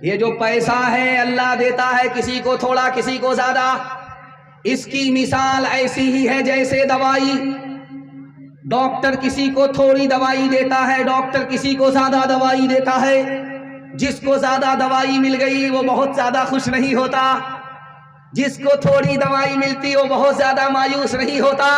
یہ جو پیسہ ہے اللہ دیتا ہے کسی کو تھوڑا کسی کو زیادہ. اس کی مثال ایسی ہی ہے جیسے دوائی. ڈاکٹر کسی کو تھوڑی دوائی دیتا ہے, ڈاکٹر کسی کو زیادہ دوائی دیتا ہے. جس کو زیادہ دوائی مل گئی وہ بہت زیادہ خوش نہیں ہوتا, جس کو تھوڑی دوائی ملتی وہ بہت زیادہ مایوس نہیں ہوتا.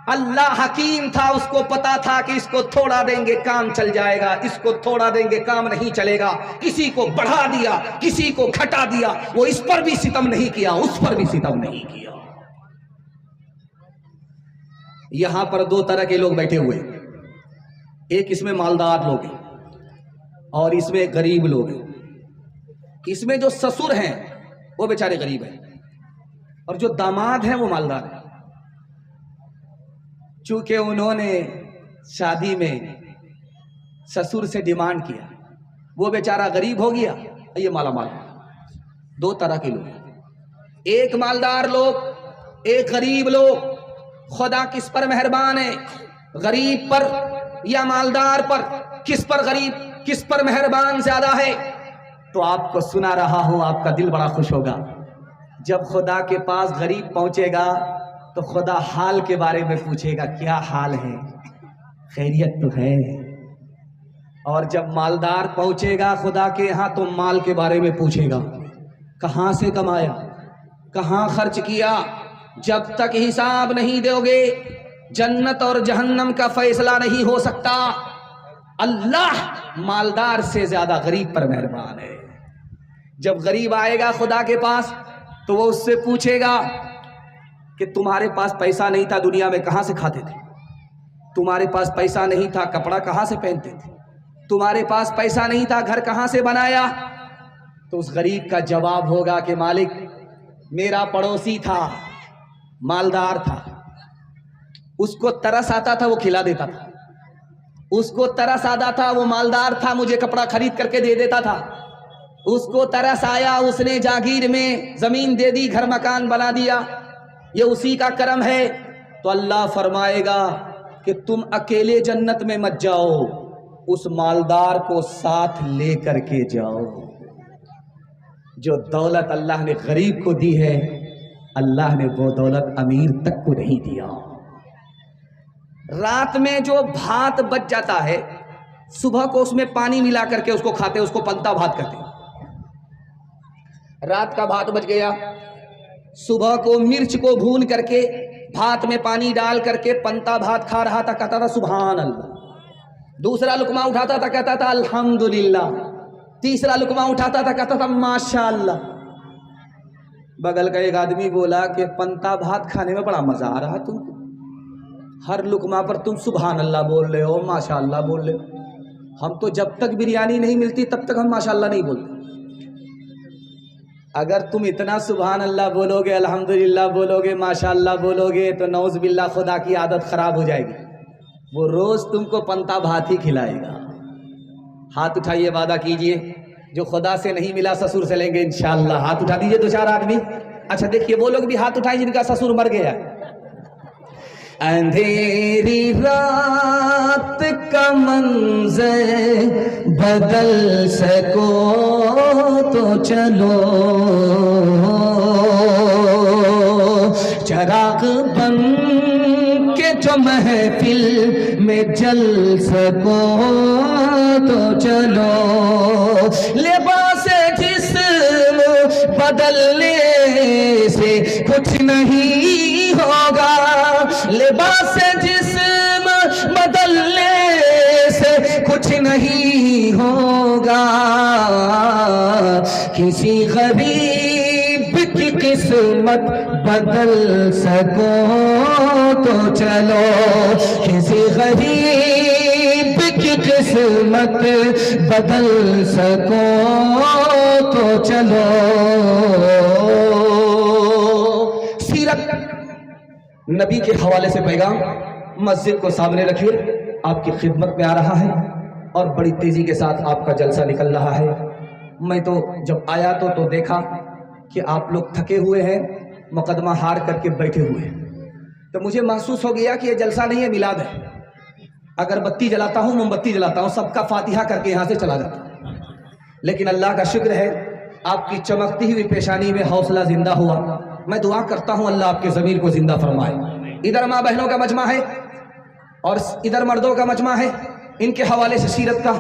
اللہ حکیم تھا, اس کو پتا تھا کہ اس کو تھوڑا دیں گے کام چل جائے گا, اس کو تھوڑا دیں گے کام نہیں چلے گا. کسی کو بڑھا دیا کسی کو گھٹا دیا, وہ اس پر بھی ستم نہیں کیا اس پر بھی ستم نہیں کیا. یہاں پر دو طرح کے لوگ بیٹھے ہوئے, ایک اس میں مالدار لوگ ہیں اور اس میں غریب لوگ ہیں. اس میں جو سسر ہیں وہ بیچارے غریب ہیں اور جو داماد ہیں وہ مالدار ہیں. چونکہ انہوں نے شادی میں سسر سے ڈیمانڈ کیا, وہ بیچارہ غریب ہو گیا, یہ مالا مال. دو طرح کے لوگ ہیں, ایک مالدار لوگ ایک غریب لوگ. خدا کس پر مہربان ہے, غریب پر یا مالدار پر؟ کس پر غریب کس پر مہربان زیادہ ہے؟ تو آپ کو سنا رہا ہوں, آپ کا دل بڑا خوش ہوگا. جب خدا کے پاس غریب پہنچے گا تو خدا حال کے بارے میں پوچھے گا, کیا حال ہے, خیریت تو ہے. اور جب مالدار پہنچے گا خدا کے یہاں تو مال کے بارے میں پوچھے گا, کہاں سے کمایا, کہاں خرچ کیا. جب تک حساب نہیں دو گے جنت اور جہنم کا فیصلہ نہیں ہو سکتا. اللہ مالدار سے زیادہ غریب پر مہربان ہے. جب غریب آئے گا خدا کے پاس تو وہ اس سے پوچھے گا کہ تمہارے پاس پیسہ نہیں تھا دنیا میں کہاں سے کھاتے تھے, تمہارے پاس پیسہ نہیں تھا کپڑا کہاں سے پہنتے تھے, تمہارے پاس پیسہ نہیں تھا گھر کہاں سے بنایا. تو اس غریب کا جواب ہوگا کہ مالک میرا پڑوسی تھا مالدار تھا, اس کو ترس آتا تھا وہ کھلا دیتا تھا, اس کو ترس آتا تھا وہ مالدار تھا مجھے کپڑا خرید کر کے دے دیتا تھا, اس کو ترس آیا اس نے جاگیر میں زمین دے دی گھر مکان بنا دیا, یہ اسی کا کرم ہے. تو اللہ فرمائے گا کہ تم اکیلے جنت میں مت جاؤ, اس مالدار کو ساتھ لے کر کے جاؤ. جو دولت اللہ نے غریب کو دی ہے اللہ نے وہ دولت امیر تک کو نہیں دیا. رات میں جو بھات بچ جاتا ہے صبح کو اس میں پانی ملا کر کے اس کو کھاتے, اس کو پنتا بھات کہتے ہیں. رات کا بھات بچ گیا, صبح کو مرچ کو بھون کر کے بھات میں پانی ڈال کر کے پنتا بھات کھا رہا تھا, کہتا تھا سبحان اللہ. دوسرا لقمہ اٹھاتا تھا کہتا تھا الحمدللہ. تیسرا لقمہ اٹھاتا تھا کہتا تھا ماشاء اللہ. بغل کا ایک آدمی بولا کہ پنتا بھات کھانے میں بڑا مزہ آ رہا تم کو, ہر لقمہ پر تم سبحان اللہ بول رہے ہو ماشاء اللہ بول رہے ہو, ہم تو جب تک بریانی نہیں ملتی تب تک ہم ماشاء اللہ نہیں بولتے. اگر تم اتنا سبحان اللہ بولو گے الحمدللہ بولو گے ماشاء اللہ بولو گے تو نعوذ باللہ خدا کی عادت خراب ہو جائے گی, وہ روز تم کو پنتا بھات ہی کھلائے گا. ہاتھ اٹھائیے وعدہ کیجئے جو خدا سے نہیں ملا سسر سے لیں گے انشاءاللہ. ہاتھ اٹھا دیجئے دو چار آدمی. اچھا دیکھیے وہ لوگ بھی ہاتھ اٹھائیں جن کا سسر مر گیا. اندھیری رات کا منظر بدل سکو تو چلو, چراغ بن کے جو محفل میں جل سکو تو چلو, لباس جسم بدلنے سے کچھ نہیں ہوگا, لباس جسم بدلنے سے کچھ نہیں ہوگا, کسی غریب کی قسمت بدل سکو تو چلو, کسی غریب کی قسمت بدل سکو تو چلو. سیرت نبی کے حوالے سے پیغام مسجد کو سامنے رکھیے, آپ کی خدمت میں آ رہا ہے اور بڑی تیزی کے ساتھ آپ کا جلسہ نکل رہا ہے. میں تو جب آیا تو دیکھا کہ آپ لوگ تھکے ہوئے ہیں, مقدمہ ہار کر کے بیٹھے ہوئے ہیں, تو مجھے محسوس ہو گیا کہ یہ جلسہ نہیں ہے میلاد ہے. اگر بتی جلاتا ہوں موم بتی جلاتا ہوں, سب کا فاتحہ کر کے یہاں سے چلا جاتا ہوں. لیکن اللہ کا شکر ہے آپ کی چمکتی ہوئی پیشانی میں حوصلہ زندہ ہوا. میں دعا کرتا ہوں اللہ آپ کے ضمیر کو زندہ فرمائے. ادھر ماں بہنوں کا مجمع ہے اور ادھر مردوں کا مجمع ہے. ان کے حوالے سے سیرت کا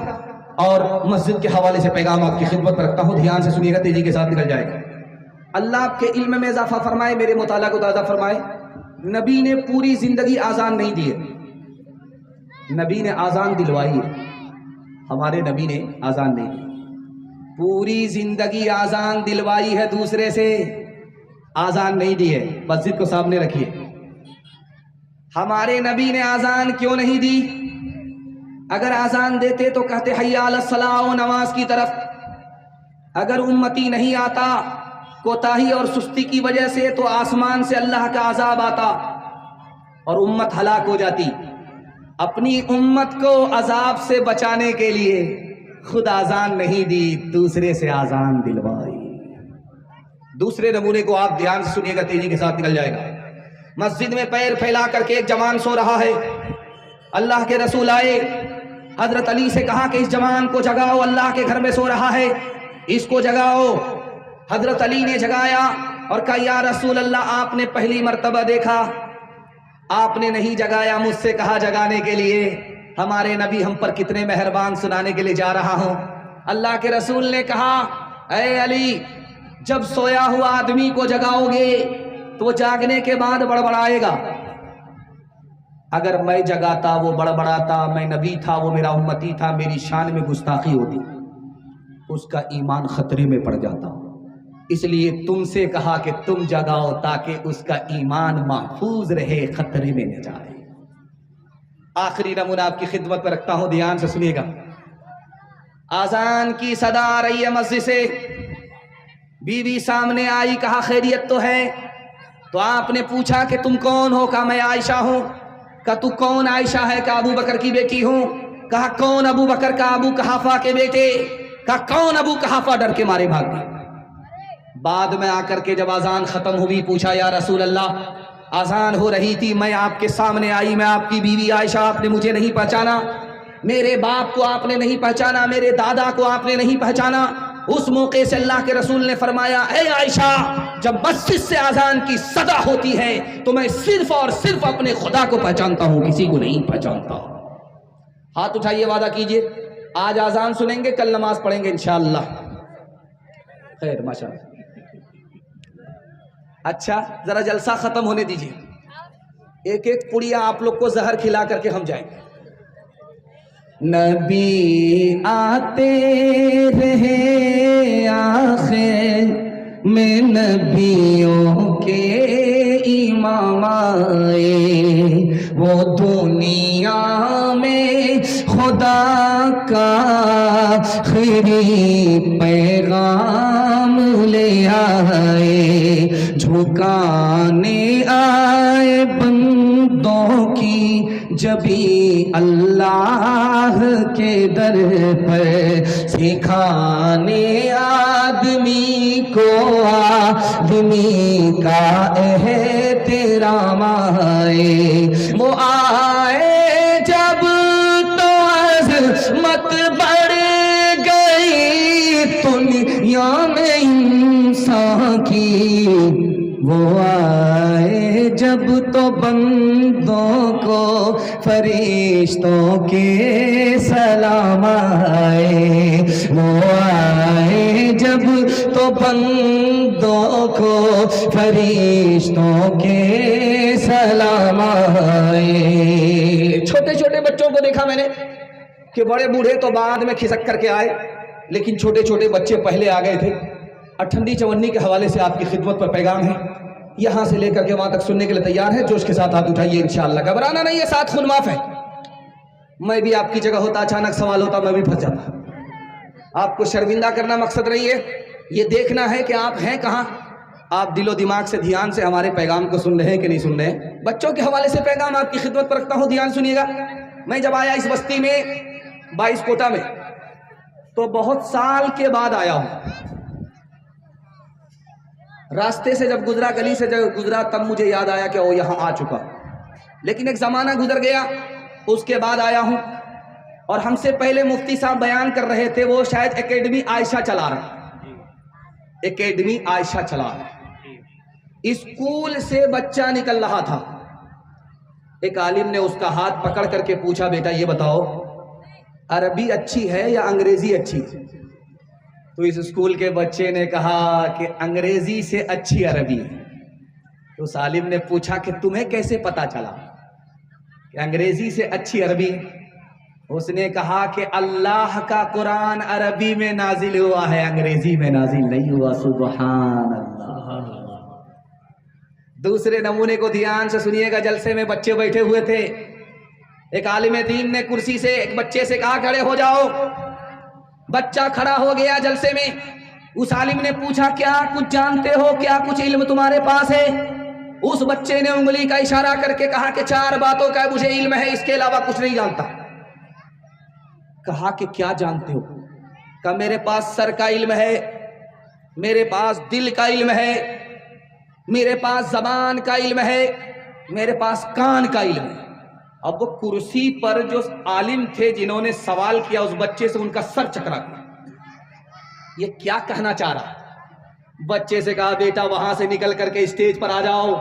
اور مسجد کے حوالے سے پیغام آپ کی خدمت پر رکھتا ہوں. دھیان سے سنیے گا, تیزی کے ساتھ نکل جائے گا. اللہ آپ کے علم میں اضافہ فرمائے, میرے مطالعہ کو تازہ فرمائے. نبی نے پوری زندگی آزان نہیں دی ہے, نبی نے آزان دلوائی ہے. ہمارے نبی نے آزان نہیں دی, پوری زندگی آزان دلوائی ہے دوسرے سے, آزان نہیں دی ہے. مسجد کو سامنے رکھیے. ہمارے نبی نے آزان کیوں نہیں دی؟ اگر آزان دیتے تو کہتے حی علی الصلاۃ و نماز کی طرف. اگر امتی نہیں آتا کوتاہی اور سستی کی وجہ سے تو آسمان سے اللہ کا عذاب آتا اور امت ہلاک ہو جاتی. اپنی امت کو عذاب سے بچانے کے لیے خود آزان نہیں دی, دوسرے سے آزان دلوائی. دوسرے نمونے کو آپ دھیان سے سنیے گا, تیزی کے ساتھ نکل جائے گا. مسجد میں پیر پھیلا کر کے ایک جوان سو رہا ہے. اللہ کے رسول آئے, حضرت علی سے کہا کہ اس جوان کو جگاؤ, اللہ کے گھر میں سو رہا ہے, اس کو جگاؤ. حضرت علی نے جگایا اور کہا یا رسول اللہ, آپ نے پہلی مرتبہ دیکھا, آپ نے نہیں جگایا, مجھ سے کہا جگانے کے لیے. ہمارے نبی ہم پر کتنے مہربان, سنانے کے لیے جا رہا ہوں. اللہ کے رسول نے کہا اے علی, جب سویا ہوا آدمی کو جگاؤ گے تو وہ جاگنے کے بعد بڑبڑائے گا. اگر میں جگاتا وہ بڑبڑاتا, میں نبی تھا وہ میرا امتی تھا, میری شان میں گستاخی ہوتی, اس کا ایمان خطرے میں پڑ جاتا. اس لیے تم سے کہا کہ تم جگاؤ تاکہ اس کا ایمان محفوظ رہے, خطرے میں نہ جائے. آخری نمونہ آپ کی خدمت پر رکھتا ہوں, دھیان سے سنیے گا. آذان کی صدا آ رہی ہے مسجد سے. بیوی سامنے آئی, کہا خیریت تو ہے؟ تو آپ نے پوچھا کہ تم کون ہو؟ کہا میں عائشہ ہوں. کہا تو کون عائشہ ہے؟ کہا ابو بکر کی بیٹی ہوں. کہا کون ابو بکر؟ کہا ابو قحافہ کے بیٹے. کہا کون ابو قحافہ؟ ڈر کے مارے بھاگ گئے. بعد میں آ کر کے جب آذان ختم ہوئی پوچھا یا رسول اللہ, آذان ہو رہی تھی, میں آپ کے سامنے آئی, میں آپ کی بیوی عائشہ, آپ نے مجھے نہیں پہچانا, میرے باپ کو آپ نے نہیں پہچانا, میرے دادا کو آپ نے نہیں پہچانا. اس موقع سے اللہ کے رسول نے فرمایا اے عائشہ, جب مسجد سے آذان کی صدا ہوتی ہے تو میں صرف اور صرف اپنے خدا کو پہچانتا ہوں, کسی کو نہیں پہچانتا. ہاتھ اٹھائیے, وعدہ کیجئے آج آذان سنیں گے, کل نماز پڑھیں گے انشاءاللہ. خیر ماشاءاللہ. اچھا ذرا جلسہ ختم ہونے دیجئے, ایک ایک پڑیا آپ لوگ کو زہر کھلا کر کے ہم جائیں گے. نبی آتے رہے آخر میں, نبیوں کے امام آئے, وہ دنیا میں خدا کا آخری پیغام لے آئے. جھکانے آئے بندوں کی جبھی اللہ کے در پر, سکھانے آدمی کو آدمی کا احترام آئے. وہ آئے جب تو عظمت بڑھ گئی دنیا میں انسان کی. وہ آئے جب تو بندوں کو فرشتوں کے سلام آئے. وہ آئے جب تو بندوں کو فرشتوں کے سلام آئے. چھوٹے چھوٹے بچوں کو دیکھا میں نے کہ بڑے بوڑھے تو بعد میں کھسک کر کے آئے, لیکن چھوٹے چھوٹے بچے پہلے آ گئے تھے. اٹھنڈی چونی کے حوالے سے آپ کی خدمت پر پیغام ہے, یہاں سے لے کر کے وہاں تک سننے کے لیے تیار ہے. جوش کے ساتھ ہاتھ اٹھائیے, انشاءاللہ گھبرانا نہیں ہے, ساتھ خون معاف ہے. میں بھی آپ کی جگہ ہوتا, اچانک سوال ہوتا, میں بھی پھنس جاتا. آپ کو شرمندہ کرنا مقصد نہیں ہے, یہ دیکھنا ہے کہ آپ ہیں کہاں. آپ دل و دماغ سے دھیان سے ہمارے پیغام کو سن رہے ہیں کہ نہیں سن رہے ہیں. بچوں کے حوالے سے پیغام آپ کی خدمت پر رکھتا ہوں, دھیان سنیے گا. میں جب آیا اس بستی میں 22 کوٹا میں تو بہت سال کے بعد آیا ہوں. راستے سے جب گزرا, گلی سے جب گزرا, تب مجھے یاد آیا کہ وہ یہاں آ چکا. لیکن ایک زمانہ گزر گیا, اس کے بعد آیا ہوں. اور ہم سے پہلے مفتی صاحب بیان کر رہے تھے، وہ شاید اکیڈمی عائشہ چلا رہے، اکیڈمی عائشہ چلا رہے، اسکول سے بچہ نکل رہا تھا، ایک عالم نے اس کا ہاتھ پکڑ کر کے پوچھا، بیٹا یہ بتاؤ عربی اچھی ہے یا انگریزی اچھی؟ تو اس اسکول کے بچے نے کہا کہ انگریزی سے اچھی عربی ہے۔ تو اس عالم نے پوچھا کہ تمہیں کیسے پتا چلا کہ انگریزی سے اچھی عربی ہے؟ اس نے کہا کہ اللہ کا قرآن عربی میں نازل ہوا ہے، انگریزی میں نازل نہیں ہوا۔ سبحان اللہ۔ دوسرے نمونے کو دھیان سے سنیے گا، جلسے میں بچے بیٹھے ہوئے تھے، ایک عالم دین نے کرسی سے ایک بچے سے کہا کھڑے ہو جاؤ، بچہ کھڑا ہو گیا جلسے میں۔ اس عالم نے پوچھا کیا کچھ جانتے ہو، کیا کچھ علم تمہارے پاس ہے؟ اس بچے نے انگلی کا اشارہ کر کے کہا کہ 4 باتوں کا مجھے علم ہے، اس کے علاوہ کچھ نہیں جانتا۔ کہا کہ کیا جانتے ہو؟ کہا میرے پاس سر کا علم ہے، میرے پاس دل کا علم ہے، میرے پاس زبان کا علم ہے، میرے پاس کان کا علم ہے۔ اب وہ کرسی پر جو عالم تھے جنہوں نے سوال کیا اس بچے سے، ان کا سر چکرا گیا، یہ کیا کہنا چاہ رہا؟ بچے سے کہا بیٹا وہاں سے نکل کر کے اسٹیج پر آ جاؤ،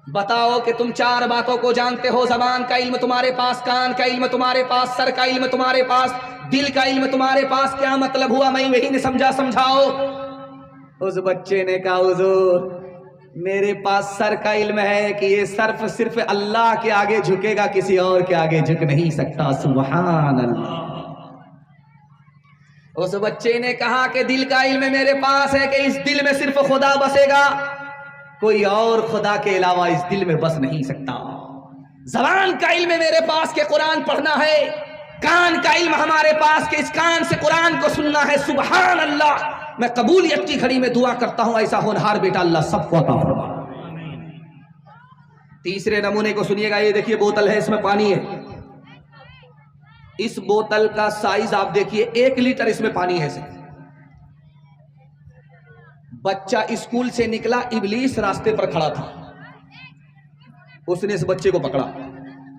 بتاؤ کہ تم 4 باتوں کو جانتے ہو، زبان کا علم تمہارے پاس، کان کا علم تمہارے پاس، سر کا علم تمہارے پاس، دل کا علم تمہارے پاس، کیا مطلب ہوا؟ میں وہی نہیں سمجھا، سمجھاؤ۔ اس بچے نے کہا حضور میرے پاس سر کا علم ہے کہ یہ صرف اللہ کے آگے جھکے گا، کسی اور کے آگے جھک نہیں سکتا۔ سبحان اللہ۔ اس بچے نے کہا کہ دل کا علم میرے پاس ہے کہ اس دل میں صرف خدا بسے گا، کوئی اور خدا کے علاوہ اس دل میں بس نہیں سکتا۔ زبان کا علم میرے پاس کہ قرآن پڑھنا ہے، کان کا علم ہمارے پاس کہ اس کان سے قرآن کو سننا ہے۔ سبحان اللہ۔ میں قبولیت کی گھڑی میں دعا کرتا ہوں ایسا ہونہار بیٹا اللہ سب کو عطا فرما۔ تیسرے نمونے کو سنیے گا، یہ دیکھیے بوتل ہے، اس میں پانی ہے، اس بوتل کا سائز آپ دیکھیے 1 لیٹر اس میں پانی ہے۔ بچہ اسکول سے نکلا، ابلیس راستے پر کھڑا تھا، اس نے اس بچے کو پکڑا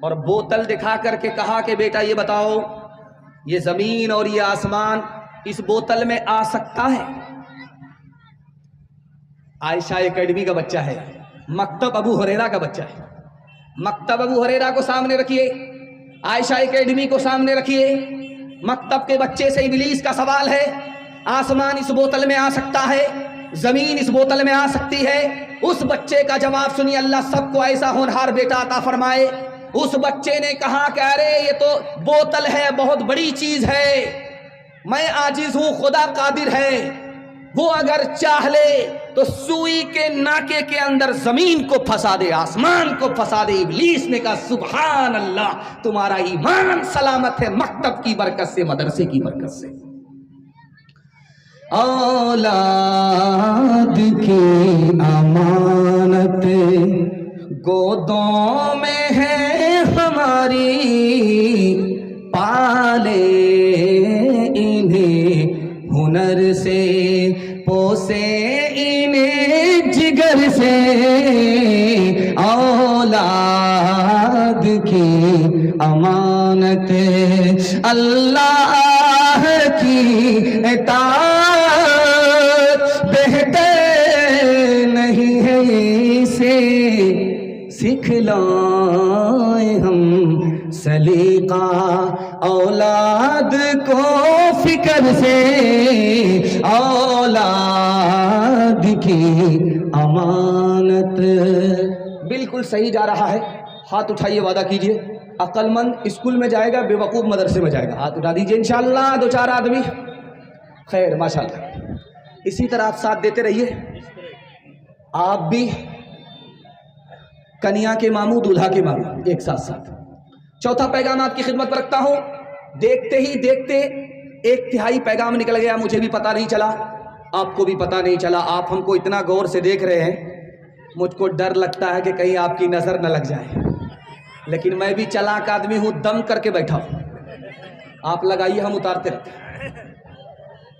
اور بوتل دکھا کر کے کہا کہ بیٹا یہ بتاؤ یہ زمین اور یہ آسمان اس بوتل میں آ سکتا ہے؟ عائشہ اکیڈمی کا بچہ ہے، مکتب ابو ہریرہ کا بچہ ہے، مکتب ابو ہریرہ کو سامنے رکھیے، عائشہ اکیڈمی کو سامنے رکھیے، مکتب کے بچے سے ابلیس کا سوال ہے، آسمان اس بوتل میں آ سکتا ہے، زمین اس بوتل میں آ سکتی ہے؟ اس بچے کا جواب سنیے، اللہ سب کو ایسا ہونہار بیٹا عطا فرمائے۔ اس بچے نے کہا کہ ارے یہ تو بوتل ہے، بہت بڑی چیز ہے، میں عاجز ہوں، خدا قادر ہے، وہ اگر چاہ لے تو سوئی کے ناکے کے اندر زمین کو پھنسا دے، آسمان کو پھنسا دے۔ ابلیس نے کہا سبحان اللہ، تمہارا ایمان سلامت ہے مکتب کی برکت سے، مدرسے کی برکت سے۔ اولاد کی امانت گودوں میں ہے ہماری، پالے انہیں ہنر سے، پوسے انہیں جگر سے۔ اولاد کی امانت اللہ کی اطاعت بہتر نہیں ہے، اسے سکھلائیں ہم سلیقہ اولاد کو فکر سے۔ اولاد کی امانت بالکل صحیح جا رہا ہے، ہاتھ اٹھائیے، وعدہ کیجئے عقل مند اسکول میں جائے گا، بے وقوف مدرسے میں جائے گا، ہاتھ اٹھا دیجئے انشاءاللہ 2-4 آدمی، خیر ماشاءاللہ۔ اسی طرح آپ ساتھ دیتے رہیے، آپ بھی کنیا کے ماموں دولہا کے ماموں ایک ساتھ۔ چوتھا پیغام آپ کی خدمت پر رکھتا ہوں، دیکھتے ہی دیکھتے 1/3 پیغام نکل گیا، مجھے بھی پتہ نہیں چلا، آپ کو بھی پتہ نہیں چلا۔ آپ ہم کو اتنا غور سے دیکھ رہے ہیں، مجھ کو ڈر لگتا ہے کہ کہیں آپ کی نظر نہ لگ جائے، لیکن میں بھی چلاک آدمی ہوں، دم کر کے بیٹھا ہوں، آپ لگائیے ہم اتارتے رہتے ہیں۔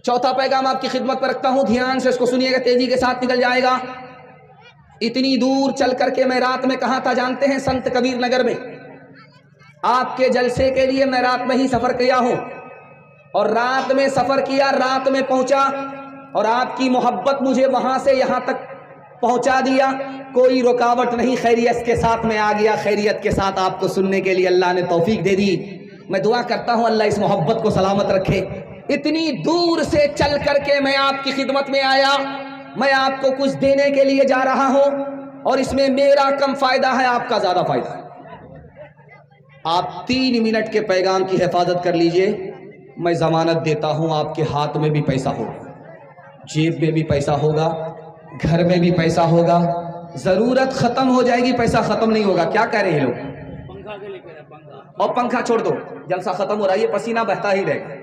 چوتھا پیغام آپ کی خدمت پر رکھتا ہوں، دھیان سے اس کو سنیے گا، تیزی کے ساتھ نکل جائے گا۔ اتنی دور چل کر کے میں رات میں کہاں تھا جانتے ہیں؟ سنت کبیر نگر میں۔ آپ کے جلسے کے لیے میں رات میں ہی سفر کیا ہوں اور رات میں سفر کیا، رات میں پہنچا اور آپ کی محبت مجھے وہاں سے یہاں تک پہنچا دیا، کوئی رکاوٹ نہیں، خیریت کے ساتھ میں آ گیا، خیریت کے ساتھ آپ کو سننے کے لیے اللہ نے توفیق دے دی۔ میں دعا کرتا ہوں اللہ اس محبت کو سلامت رکھے۔ اتنی دور سے چل کر کے میں آپ کی خدمت میں آیا، میں آپ کو کچھ دینے کے لیے جا رہا ہوں اور اس میں میرا کم فائدہ ہے، آپ کا زیادہ فائدہ ہے۔ آپ 3 منٹ کے پیغام کی حفاظت کر لیجئے، میں ضمانت دیتا ہوں آپ کے ہاتھ میں بھی پیسہ ہوگا، جیب میں بھی پیسہ ہوگا، گھر میں بھی پیسہ ہوگا، ضرورت ختم ہو جائے گی، پیسہ ختم نہیں ہوگا۔ کیا کہہ رہے ہیں لوگ؟ اور پنکھا چھوڑ دو، جلسہ ختم ہو رہا ہے، یہ پسینہ بہتا ہی رہے گا،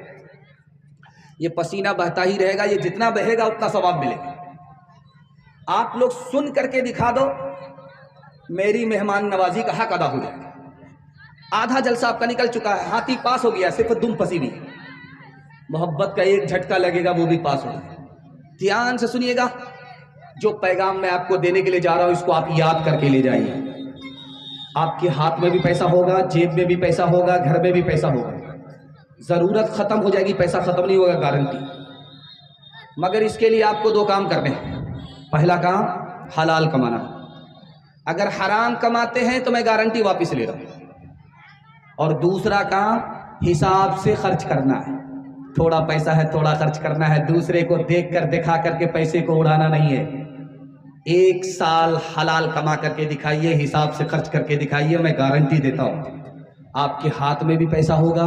یہ پسینہ بہتا ہی رہے گا، یہ جتنا بہے گا اتنا ثواب ملے گا۔ آپ لوگ سن کر کے دکھا دو، میری مہمان نوازی کا حق ادا ہو جائے گا۔ آدھا جلسہ آپ کا نکل چکا ہے، ہاتھی پاس ہو گیا، صرف دم پسینی، محبت کا ایک جھٹکا لگے گا وہ بھی پاس ہوگا۔ دھیان سے سنیے گا، جو پیغام میں آپ کو دینے کے لیے جا رہا ہوں اس کو آپ یاد کر کے لے جائیے۔ آپ کے ہاتھ میں بھی پیسہ ہوگا، جیب میں بھی پیسہ ہوگا، گھر میں بھی پیسہ ہوگا، ضرورت ختم ہو جائے گی، پیسہ ختم نہیں ہوگا، گارنٹی۔ مگر اس کے لیے آپ کو 2 کام کرنے ہیں۔ پہلا کام حلال کمانا، اگر حرام کماتے ہیں تو میں گارنٹی واپس لے رہا ہوں، اور دوسرا کام حساب سے خرچ کرنا ہے، تھوڑا پیسہ ہے تھوڑا خرچ کرنا ہے، دوسرے کو دیکھ کر دکھا کر کے پیسے کو اڑانا نہیں ہے۔ 1 سال حلال کما کر کے دکھائیے، حساب سے خرچ کر کے دکھائیے، میں گارنٹی دیتا ہوں آپ کے ہاتھ میں بھی پیسہ ہوگا،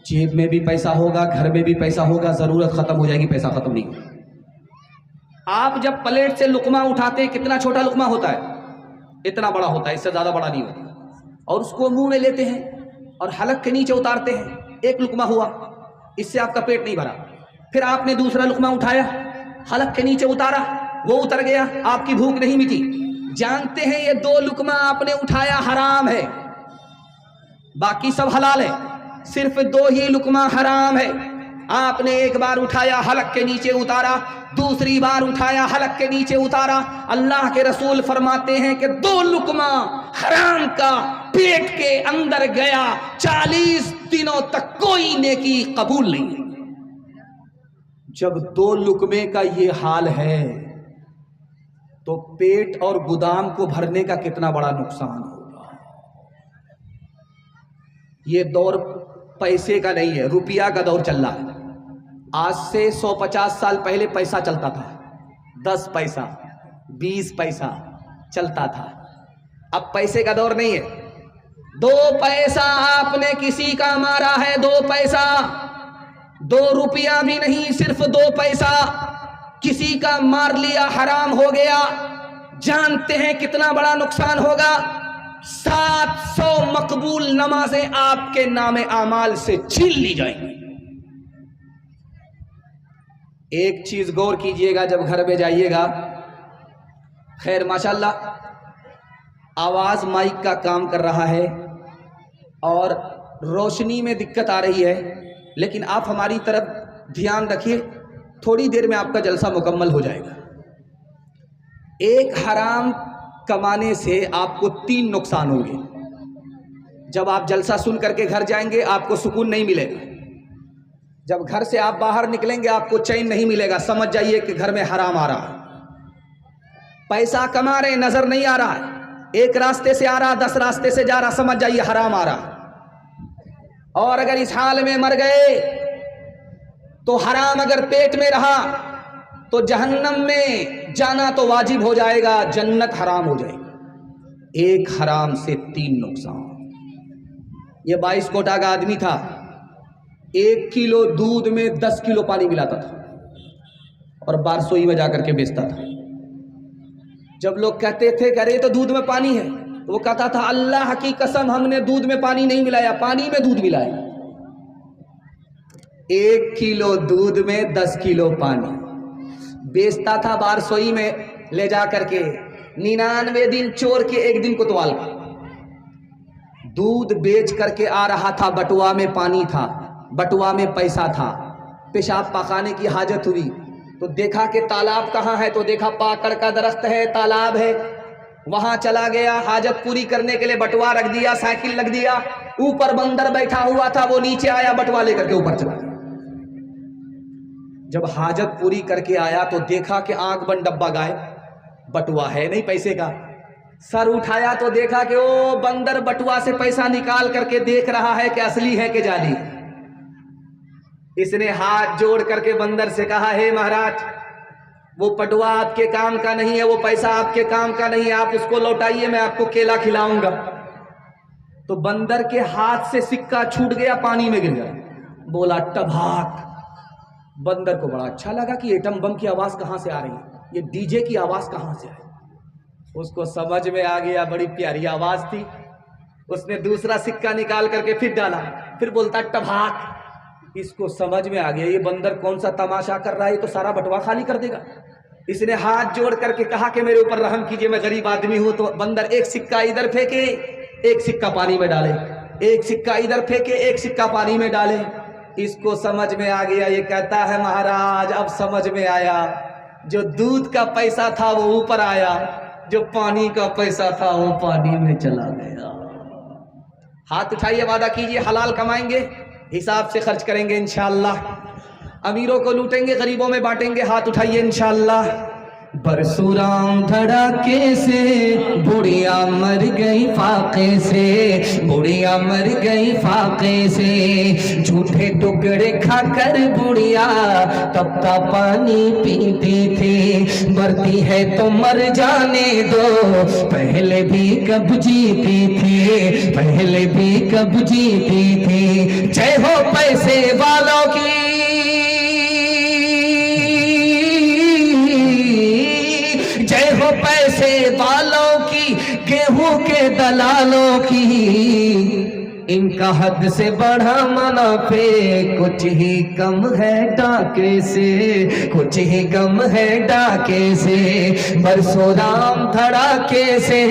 جیب میں بھی پیسہ ہوگا، گھر میں بھی پیسہ ہوگا، ضرورت ختم ہو جائے گی، پیسہ ختم نہیں ہوگا۔ آپ جب پلیٹ سے لقمہ اٹھاتے ہیں، کتنا چھوٹا لقمہ ہوتا ہے؟ اتنا بڑا ہوتا ہے، اس سے زیادہ بڑا نہیں ہوتا، اور اس کو منہ میں لیتے ہیں اور حلق کے نیچے اتارتے ہیں، 1 لقمہ ہوا، اس سے آپ کا پیٹ نہیں بھرا، پھر آپ نے دوسرا لقمہ اٹھایا، حلق کے نیچے اتارا، وہ اتر گیا، آپ کی بھوک نہیں مٹی۔ جانتے ہیں یہ 2 لقمہ آپ نے اٹھایا حرام ہے، باقی سب حلال ہے، صرف 2 ہی لقمہ حرام ہے۔ آپ نے 1 بار اٹھایا، حلق کے نیچے اتارا، دوسری بار اٹھایا، حلق کے نیچے اتارا۔ اللہ کے رسول فرماتے ہیں کہ 2 لقمہ حرام کا پیٹ کے اندر گیا، 40 دنوں تک کوئی نیکی قبول نہیں۔ جب 2 لقمے کا یہ حال ہے تو پیٹ اور گودام کو بھرنے کا کتنا بڑا نقصان ہوگا۔ یہ دور پیسے کا نہیں ہے، روپیہ کا دور چل رہا ہے۔ آج سے 150 سال پہلے پیسہ چلتا تھا، 10 پیسہ 20 پیسہ چلتا تھا، اب پیسے کا دور نہیں ہے۔ 2 پیسہ آپ نے کسی کا مارا ہے، 2 پیسہ، 2 روپیہ بھی نہیں، صرف 2 پیسہ کسی کا مار لیا، حرام ہو گیا۔ جانتے ہیں کتنا بڑا نقصان ہوگا؟ 700 مقبول نمازیں آپ کے نام اعمال سے چھین لی جائیں گی۔ ایک چیز غور کیجئے گا جب گھر میں جائیے گا، خیر ماشاءاللہ آواز مائک کا کام کر رہا ہے اور روشنی میں دقت آ رہی ہے، لیکن آپ ہماری طرف دھیان رکھیے، تھوڑی دیر میں آپ کا جلسہ مکمل ہو جائے گا۔ ایک حرام کمانے سے آپ کو 3 نقصان ہوں گے۔ جب آپ جلسہ سن کر کے گھر جائیں گے آپ کو سکون نہیں ملے گا، جب گھر سے آپ باہر نکلیں گے آپ کو چین نہیں ملے گا، سمجھ جائیے کہ گھر میں حرام آ رہا ہے۔ پیسہ کما رہے نظر نہیں آ رہا ہے، ایک راستے سے آ رہا 10 راستے سے جا رہا، سمجھ جائیے حرام آ رہا ہے۔ اور اگر اس حال میں مر گئے تو حرام اگر پیٹ میں رہا تو جہنم میں جانا تو واجب ہو جائے گا، جنت حرام ہو جائے گی۔ ایک حرام سے 3 نقصان۔ یہ 22 کوٹا کا آدمی تھا، 1 کلو دودھ میں 10 کلو پانی ملاتا تھا اور بارسوئی میں جا کر کے بیچتا تھا۔ جب لوگ کہتے تھے کہ ارے تو دودھ میں پانی ہے، تو وہ کہتا تھا اللہ کی قسم ہم نے دودھ میں پانی نہیں ملایا، پانی میں دودھ ملایا۔ 1 کلو دودھ میں 10 کلو پانی بیچتا تھا بارسوئی میں لے جا کر کے، 99 دن چور کے 1 دن کوتوال کا دودھ بیچ کر کے آ رہا تھا۔ بٹوا میں پانی تھا، بٹوا میں پیسہ تھا، پیشاب پاخانے کی حاجت ہوئی تو دیکھا کہ تالاب کہاں ہے، تو دیکھا پاکڑ کا درخت ہے، تالاب ہے، وہاں چلا گیا، حاجت پوری کرنے کے لیے بٹوا رکھ دیا، سائیکل رکھ دیا، اوپر بندر بیٹھا ہوا تھا، وہ نیچے آیا بٹوا لے کر کے اوپر چلا گیا۔ جب حاجت پوری کر کے آیا تو دیکھا کہ آنکھ بند ڈبہ غائب، بٹوا ہے نہیں پیسے کا۔ سر اٹھایا تو دیکھا کہ وہ بندر بٹوا سے پیسہ نکال کر کے دیکھ رہا ہے کہ اصلی ہے کہ جعلی۔ اس نے ہاتھ جوڑ کر کے بندر سے کہا، ہے مہاراج، وہ بٹوا آپ کے کام کا نہیں ہے، وہ پیسہ آپ کے کام کا نہیں ہے، آپ اس کو لوٹائیے، میں آپ کو کیلا کھلاؤں گا۔ تو بندر کے ہاتھ سے سکہ چھوٹ گیا، پانی میں گر گیا، بولا ٹبھاک۔ بندر کو بڑا اچھا لگا کہ ایٹم بم کی آواز کہاں سے آ رہی ہے، یہ ڈی جے کی آواز کہاں سے آئی۔ اس کو سمجھ میں آ گیا بڑی پیاری آواز تھی۔ اس نے دوسرا سکہ نکال کر کے پھر ڈالا، پھر بولتا ٹبھاک۔ اس کو سمجھ میں آ گیا یہ بندر کون سا تماشا کر رہا ہے، یہ تو سارا بٹوا خالی کر دے گا۔ اس نے ہاتھ جوڑ کر کے کہا کہ میرے اوپر رحم کیجئے، میں غریب آدمی ہوں۔ تو بندر ایک سکہ ادھر پھینکے، ایک سکہ پانی میں ڈالے، ایک سکہ ادھر پھینکے، ایک سکہ پانی میں ڈالے۔ اس کو سمجھ میں آ گیا، یہ کہتا ہے مہاراج اب سمجھ میں آیا، جو دودھ کا پیسہ تھا وہ اوپر آیا، جو پانی کا پیسہ تھا وہ پانی میں چلا گیا۔ ہاتھ اٹھائیے، وعدہ کیجئے حلال کمائیں گے، حساب سے خرچ کریں گے انشاءاللہ، امیروں کو لوٹیں گے، غریبوں میں بانٹیں گے۔ ہاتھ اٹھائیے انشاءاللہ۔ برسورام دھڑاکے سے بڑھیا مر گئی فاقے سے، بڑھیا مر گئی فاقے سے، جھوٹے ٹکڑے کھا کر بڑھیا تپتا پانی پیتی تھی، مرتی ہے تو مر جانے دو، پہلے بھی کب جیتی تھی، پہلے بھی کب جیتی تھی۔ جے ہو پیسے والوں کی، جے ہو پیسے والوں کی، گیہوں کے دلالوں کی، ان کا حد سے بڑھا منافع کچھ ہی کم ہے ڈاکے سے، کچھ ہی کم ہے ڈاکے سے، برسوں رام دھڑاکے سے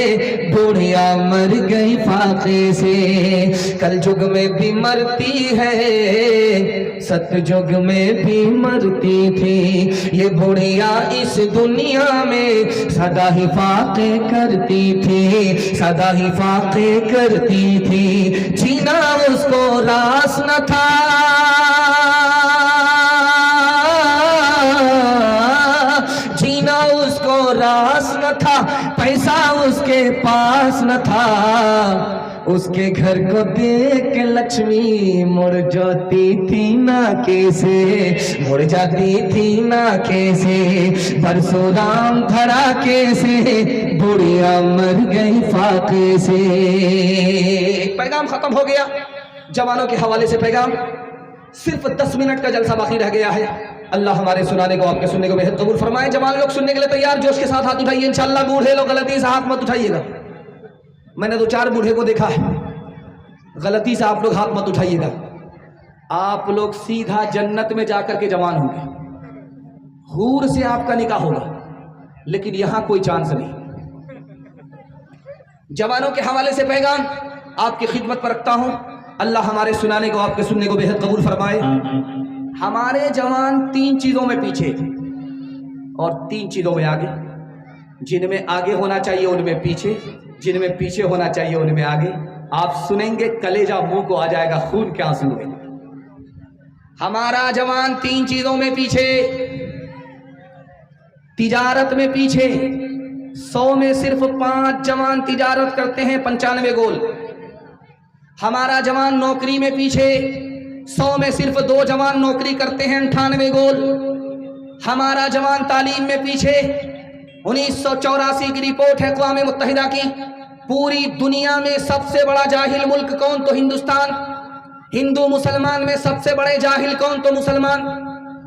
بڑھیا مر گئی فاقے سے۔ کل جگ میں بھی مرتی ہے، ست جگ میں بھی مرتی تھی، یہ بڑھیا اس دنیا میں سدا ہی فاقے کرتی تھی، سدا ہی فاقے کرتی تھی۔ جینا اس کو راس نہ تھا، جینا اس کو راس نہ تھا، پیسہ اس کے پاس نہ تھا، اس کے گھر کو دیکھ کے لکشمی مڑ جاتی تھی ناکے سے، مڑ جاتی تھی ناکے سے، برسوں رام دھڑاکے سے بڑھیا مر گئی فاقے سے۔ پیغام ختم ہو گیا، جوانوں کے حوالے سے پیغام، صرف 10 منٹ کا جلسہ باقی رہ گیا ہے۔ اللہ ہمارے سنانے کو، آپ کے سننے کو بہت قبول فرمائے۔ جوان لوگ سننے کے لیے تیار، جوش کے ساتھ ہاتھ اٹھائیے انشاءاللہ۔ بوڑھے لوگ غلطی سے ہاتھ مت اٹھائیے گا، میں نے 2-4 بوڑھے کو دیکھا ہے، غلطی سے آپ لوگ ہاتھ مت اٹھائیے گا۔ آپ لوگ سیدھا جنت میں جا کر کے جوان ہوں گے، حور سے آپ کا نکاح ہوگا، لیکن یہاں کوئی چانس نہیں۔ جوانوں کے حوالے سے پیغام آپ کی خدمت پر رکھتا ہوں، اللہ ہمارے سنانے کو، آپ کے سننے کو بہت قبول فرمائے۔ ہمارے جوان 3 چیزوں میں پیچھے اور 3 چیزوں میں آگے، جن میں آگے ہونا چاہیے ان میں پیچھے، جن میں پیچھے ہونا چاہیے ان میں آگے۔ آپ سنیں گے کلیجہ منہ کو آ جائے گا، خون کے آنسو ہوئے۔ ہمارا جوان 3 چیزوں میں پیچھے، تجارت میں پیچھے، 100 میں صرف 5 جوان تجارت کرتے ہیں، 95 گول۔ ہمارا جوان نوکری میں پیچھے، 100 میں صرف 2 جوان نوکری کرتے ہیں، 98 گول۔ ہمارا جوان تعلیم میں پیچھے، 1984 کی رپورٹ ہے اقوام متحدہ کی، پوری دنیا میں سب سے بڑا جاہل ملک کون؟ تو ہندوستان۔ ہندو مسلمان میں سب سے بڑے جاہل کون؟ تو مسلمان۔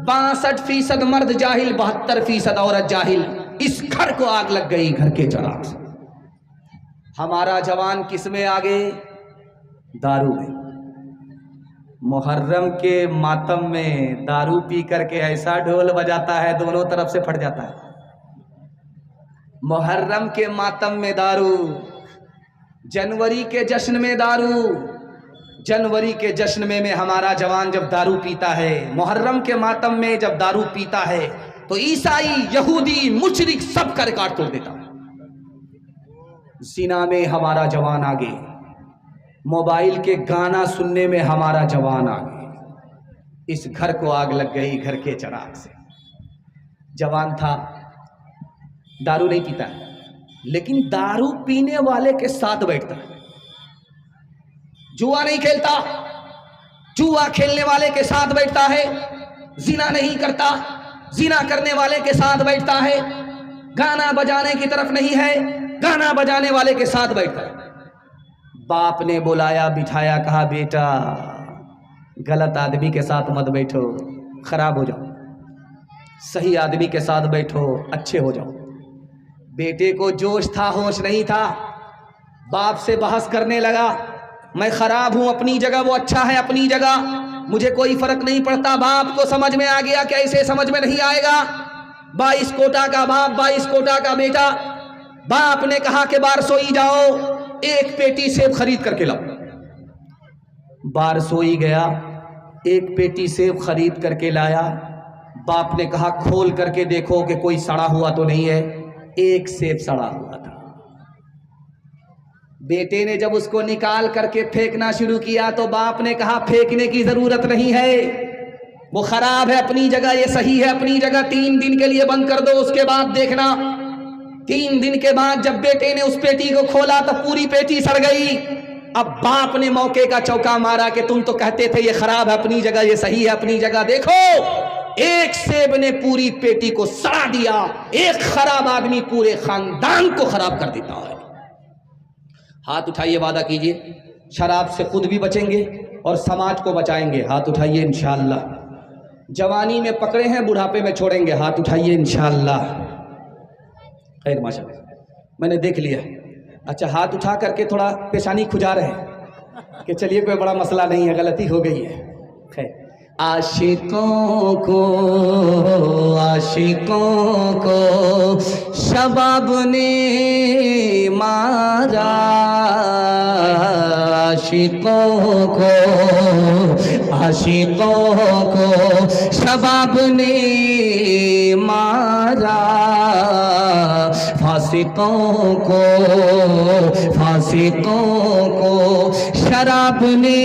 62% مرد جاہل، 72% عورت جاہل۔ اس گھر کو آگ لگ گئی، گھر کے چراغ سے۔ ہمارا جوان کس میں آگے؟ دارو میں۔ محرم کے ماتم میں دارو پی کر کے ایسا ڈھول بجاتا ہے دونوں طرف سے پھٹ جاتا ہے۔ محرم کے ماتم میں دارو، جنوری کے جشن میں دارو، جنوری کے جشن میں ہمارا جوان جب دارو پیتا ہے، محرم کے ماتم میں جب دارو پیتا ہے تو عیسائی، یہودی، مشرک سب کا ریکارڈ توڑ دیتا ہے۔ زنا میں ہمارا جوان آگے، موبائل کے گانا سننے میں ہمارا جوان آ گیا، اس گھر کو آگ لگ گئی گھر کے چراغ سے۔ جوان تھا، دارو نہیں پیتا ہے، لیکن دارو پینے والے کے ساتھ بیٹھتا ہے۔ جوا نہیں کھیلتا، جوا کھیلنے والے کے ساتھ بیٹھتا ہے۔ زنا نہیں کرتا، زنا کرنے والے کے ساتھ بیٹھتا ہے۔ گانا بجانے کی طرف نہیں ہے، گانا بجانے والے کے ساتھ بیٹھتا ہے۔ باپ نے بلایا، بٹھایا، کہا بیٹا غلط آدمی کے ساتھ مت بیٹھو، خراب ہو جاؤ، صحیح آدمی کے ساتھ بیٹھو، اچھے ہو جاؤ۔ بیٹے کو جوش تھا، ہوش نہیں تھا، باپ سے بحث کرنے لگا، میں خراب ہوں اپنی جگہ، وہ اچھا ہے اپنی جگہ، مجھے کوئی فرق نہیں پڑتا۔ باپ کو سمجھ میں آ گیا کہ ایسے سمجھ میں نہیں آئے گا۔ 22 کوٹا کا باپ، 22 کوٹا کا بیٹا۔ باپ نے کہا کہ بارسوئی جاؤ، ایک پیٹی سیب خرید کر کے لاؤ۔ بارسوئی گیا، ایک پیٹی سیب خرید کر کے لایا۔ باپ نے کہا کھول کر کے دیکھو کہ کوئی سڑا ہوا تو نہیں ہے۔ ایک سیب سڑا ہوا تھا۔ بیٹے نے جب اس کو نکال کر کے پھینکنا شروع کیا تو باپ نے کہا پھینکنے کی ضرورت نہیں ہے، وہ خراب ہے اپنی جگہ، یہ صحیح ہے اپنی جگہ، 3 دن کے لیے بند کر دو، اس کے بعد دیکھنا۔ 3 دن کے بعد جب بیٹے نے اس پیٹی کو کھولا تو پوری پیٹی سڑ گئی۔ اب باپ نے موقع کا چوکا مارا کہ تم تو کہتے تھے یہ خراب ہے اپنی جگہ، یہ صحیح ہے اپنی جگہ، دیکھو ایک سیب نے پوری پیٹی کو سڑا دیا۔ ایک خراب آدمی پورے خاندان کو خراب کر دیتا ہے۔ ہاتھ اٹھائیے، وعدہ کیجئے شراب سے خود بھی بچیں گے اور سماج کو بچائیں گے۔ ہاتھ اٹھائیے انشاءاللہ۔ جوانی میں پکڑے ہیں، بڑھاپے میں چھوڑیں گے۔ ہاتھ اٹھائیے انشاءاللہ۔ خیر ماشاءاللہ، میں نے دیکھ لیا۔ اچھا، ہاتھ اٹھا کر کے تھوڑا پیشانی کھجا رہے ہیں کہ چلیے کوئی بڑا مسئلہ نہیں ہے، غلطی ہو گئی ہے۔ خیر، عاشقوں کو شباب نے مارا، عاشقوں کو شباب نے مارا، فاسقوں کو شراب نے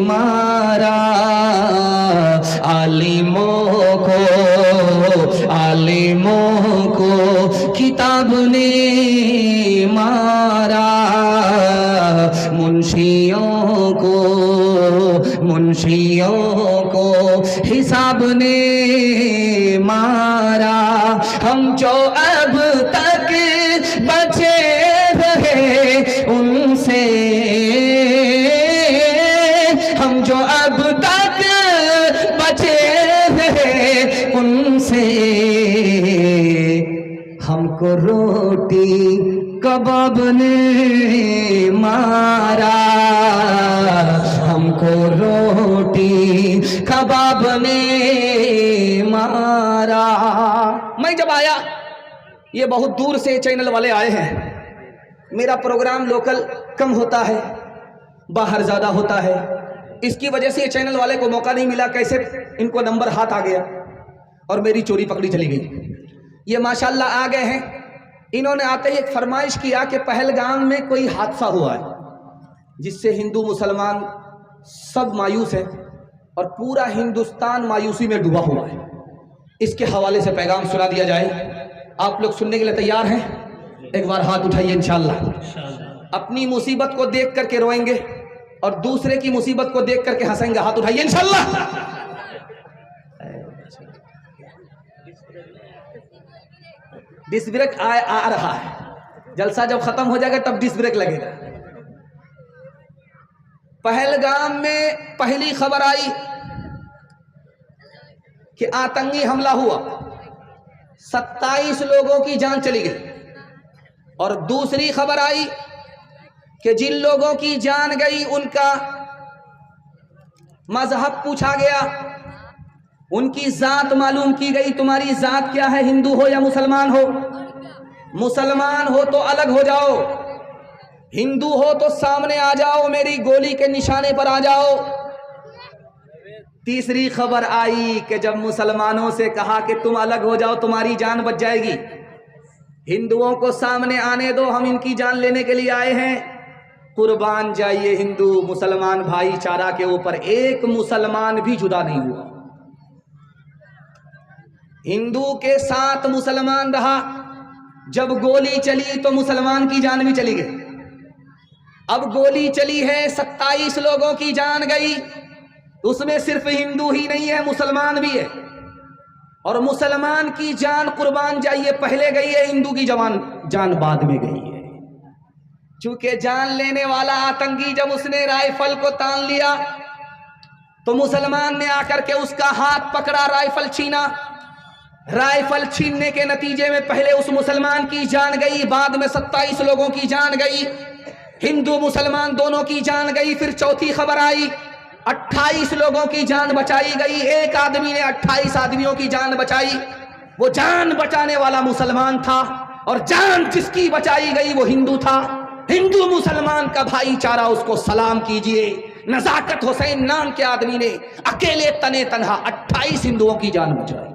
مارا، عالموں کو کتاب نے مارا، منشیوں کو حساب نے مارا۔ ہم جو اب تک بچے رہے ان سے، ہم جو اب تک بچے رہے ان سے، ہم کو روٹی کباب نے مارا، ہم کو روٹی کباب نے مارا۔ میں جب آیا، یہ بہت دور سے چینل والے آئے ہیں، میرا پروگرام لوکل کم ہوتا ہے، باہر زیادہ ہوتا ہے، اس کی وجہ سے یہ چینل والے کو موقع نہیں ملا، کیسے ان کو نمبر ہاتھ آ گیا اور میری چوری پکڑی چلی گئی۔ یہ ماشاءاللہ آ گئے ہیں، انہوں نے آتے ہی ایک فرمائش کیا کہ پہلگام میں کوئی حادثہ ہوا ہے جس سے ہندو مسلمان سب مایوس ہیں اور پورا ہندوستان مایوسی میں ڈوبا ہوا ہے، اس کے حوالے سے پیغام سنا دیا جائے۔ آپ لوگ سننے کے لیے تیار ہیں؟ ایک بار ہاتھ اٹھائیے انشاءاللہ۔ اپنی مصیبت کو دیکھ کر کے روئیں گے اور دوسرے کی مصیبت کو دیکھ کر کے ہنسیں گے۔ ہاتھ اٹھائیے انشاءاللہ۔ ڈس بریک آ رہا ہے، جلسہ جب ختم ہو جائے گا تب ڈس بریک لگے گا۔ پہلگام میں پہلی خبر آئی کہ آتنکی حملہ ہوا، 27 لوگوں کی جان چلی گئی، اور دوسری خبر آئی کہ جن لوگوں کی جان گئی ان کا مذہب پوچھا گیا، ان کی ذات معلوم کی گئی، تمہاری ذات کیا ہے، ہندو ہو یا مسلمان ہو؟ مسلمان ہو تو الگ ہو جاؤ، ہندو ہو تو سامنے آ جاؤ، میری گولی کے نشانے پر آ جاؤ۔ تیسری خبر آئی کہ جب مسلمانوں سے کہا کہ تم الگ ہو جاؤ تمہاری جان بچ جائے گی، ہندوؤں کو سامنے آنے دو، ہم ان کی جان لینے کے لیے آئے ہیں، قربان جائیے ہندو مسلمان بھائی چارہ کے اوپر ایک مسلمان بھی جدا نہیں ہوا. ہندو کے ساتھ مسلمان رہا، جب گولی چلی تو مسلمان کی جان بھی چلی گئی. اب گولی چلی ہے 27 لوگوں کی جان گئی، اس میں صرف ہندو ہی نہیں ہے، مسلمان بھی ہے. اور مسلمان کی جان قربان جائیے پہلے گئی ہے، ہندو کی جان بعد میں گئی ہے. چونکہ جان لینے والا آتنکی جب اس نے رائفل کو تان لیا تو مسلمان نے آ کر کے اس کا ہاتھ پکڑا، رائفل چھینا. رائفل چھیننے کے نتیجے میں پہلے اس مسلمان کی جان گئی، بعد میں 27 لوگوں کی جان گئی. ہندو مسلمان دونوں کی جان گئی. پھر چوتھی خبر آئی، 28 لوگوں کی جان بچائی گئی. ایک آدمی نے 28 آدمیوں کی جان بچائی. وہ جان بچانے والا مسلمان تھا، اور جان جس کی بچائی گئی وہ ہندو تھا. ہندو مسلمان کا بھائی چارہ، اس کو سلام کیجئے. نزاکت حسین نام کے آدمی نے اکیلے تنے تنہا 28 ہندوؤں کی جان بچائی.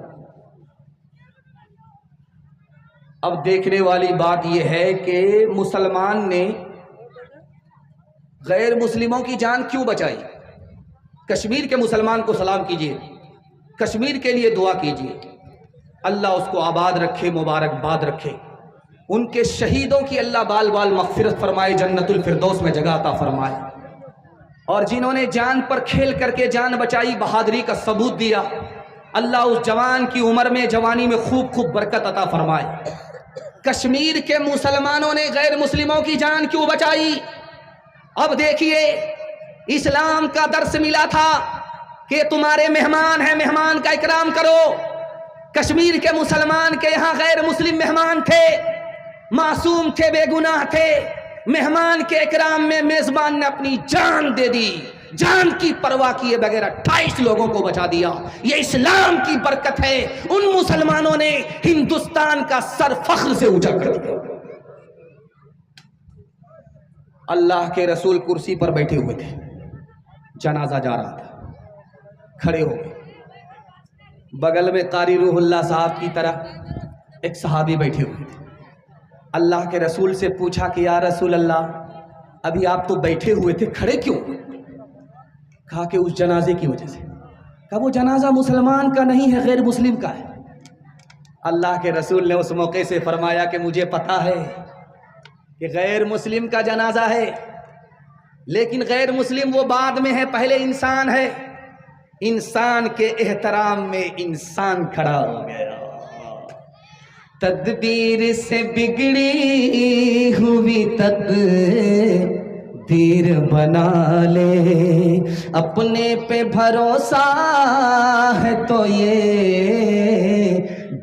اب دیکھنے والی بات یہ ہے کہ مسلمان نے غیر مسلموں کی جان کیوں بچائی. کشمیر کے مسلمان کو سلام کیجئے، کشمیر کے لیے دعا کیجئے، اللہ اس کو آباد رکھے، مبارکباد رکھے. ان کے شہیدوں کی اللہ بال بال مغفرت فرمائے، جنت الفردوس میں جگہ عطا فرمائے. اور جنہوں نے جان پر کھیل کر کے جان بچائی، بہادری کا ثبوت دیا، اللہ اس جوان کی عمر میں، جوانی میں خوب خوب برکت عطا فرمائے. کشمیر کے مسلمانوں نے غیر مسلموں کی جان کیوں بچائی؟ اب دیکھیے، اسلام کا درس ملا تھا کہ تمہارے مہمان ہیں، مہمان کا اکرام کرو. کشمیر کے مسلمان کے یہاں غیر مسلم مہمان تھے، معصوم تھے، بے گناہ تھے. مہمان کے اکرام میں میزبان نے اپنی جان دے دی، جان کی پرواہ کیے بغیر 28 لوگوں کو بچا دیا. یہ اسلام کی برکت ہے. ان مسلمانوں نے ہندوستان کا سر فخر سے اونچا کر دیا. اللہ کے رسول کرسی پر بیٹھے ہوئے تھے، جنازہ جا رہا تھا، کھڑے ہو گئے. بغل میں قاری روح اللہ صاحب کی طرح ایک صحابی بیٹھے ہوئے تھے. اللہ کے رسول سے پوچھا کہ یا رسول اللہ، ابھی آپ تو بیٹھے ہوئے تھے، کھڑے کیوں؟ کہا کہ اس جنازے کی وجہ سے. کہا وہ جنازہ مسلمان کا نہیں ہے، غیر مسلم کا ہے. اللہ کے رسول نے اس موقع سے فرمایا کہ مجھے پتا ہے کہ غیر مسلم کا جنازہ ہے، لیکن غیر مسلم وہ بعد میں ہے، پہلے انسان ہے. انسان کے احترام میں انسان کھڑا ہو گیا. تدبیر سے بگڑی ہوئی تقدیر بنا لے، اپنے پہ بھروسہ ہے تو یہ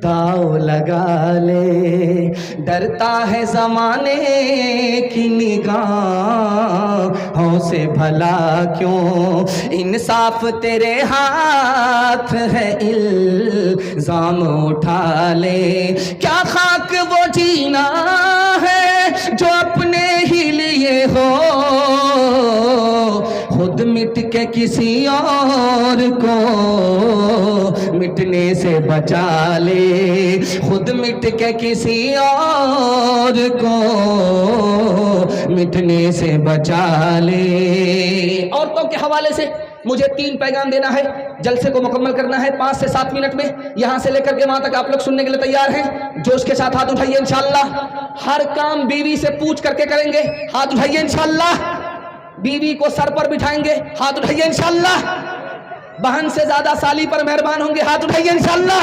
داؤ لگا لے. ڈرتا ہے زمانے کی نگاہوں سے بھلا کیوں، انصاف تیرے ہاتھ ہے، الزام اٹھا لے. کیا خاک وہ جینا ہے جو اپنے ہی لیے ہو، خود مٹ کے کسی اور کو مٹنے سے بچا لے، خود مٹ کے کسی اور کو مٹنے سے بچا لے. عورتوں کے حوالے سے مجھے 3 پیغام دینا ہے، جلسے کو مکمل کرنا ہے 5 سے 7 منٹ میں. یہاں سے لے کر کے وہاں تک آپ لوگ سننے کے لیے تیار ہیں؟ جوش کے ساتھ ہاتھ اٹھائیے انشاءاللہ. ہر کام بیوی سے پوچھ کر کے کریں گے، ہاتھ اٹھائیے انشاءاللہ. بیوی کو سر پر بٹھائیں گے، ہاتھ اٹھائیے انشاءاللہ. بہن سے زیادہ سالی پر مہربان ہوں گے، ہاتھ اٹھائیے انشاءاللہ.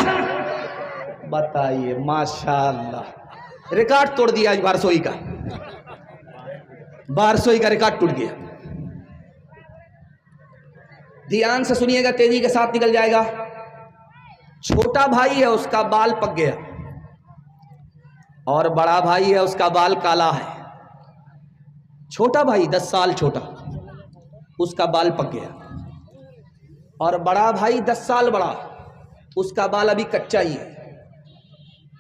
بتائیے ماشاءاللہ، ریکارڈ توڑ دیا آج بارسوئی کا، بارسوئی کا ریکارڈ ٹوٹ گیا. دھیان سے سنیے گا، تیزی کے ساتھ نکل جائے گا. چھوٹا بھائی ہے، اس کا بال پک گیا، اور بڑا بھائی ہے، اس کا بال کالا ہے. چھوٹا بھائی 10 سال چھوٹا، اس کا بال پک گیا، اور بڑا بھائی 10 سال بڑا، اس کا بال ابھی کچا ہی ہے.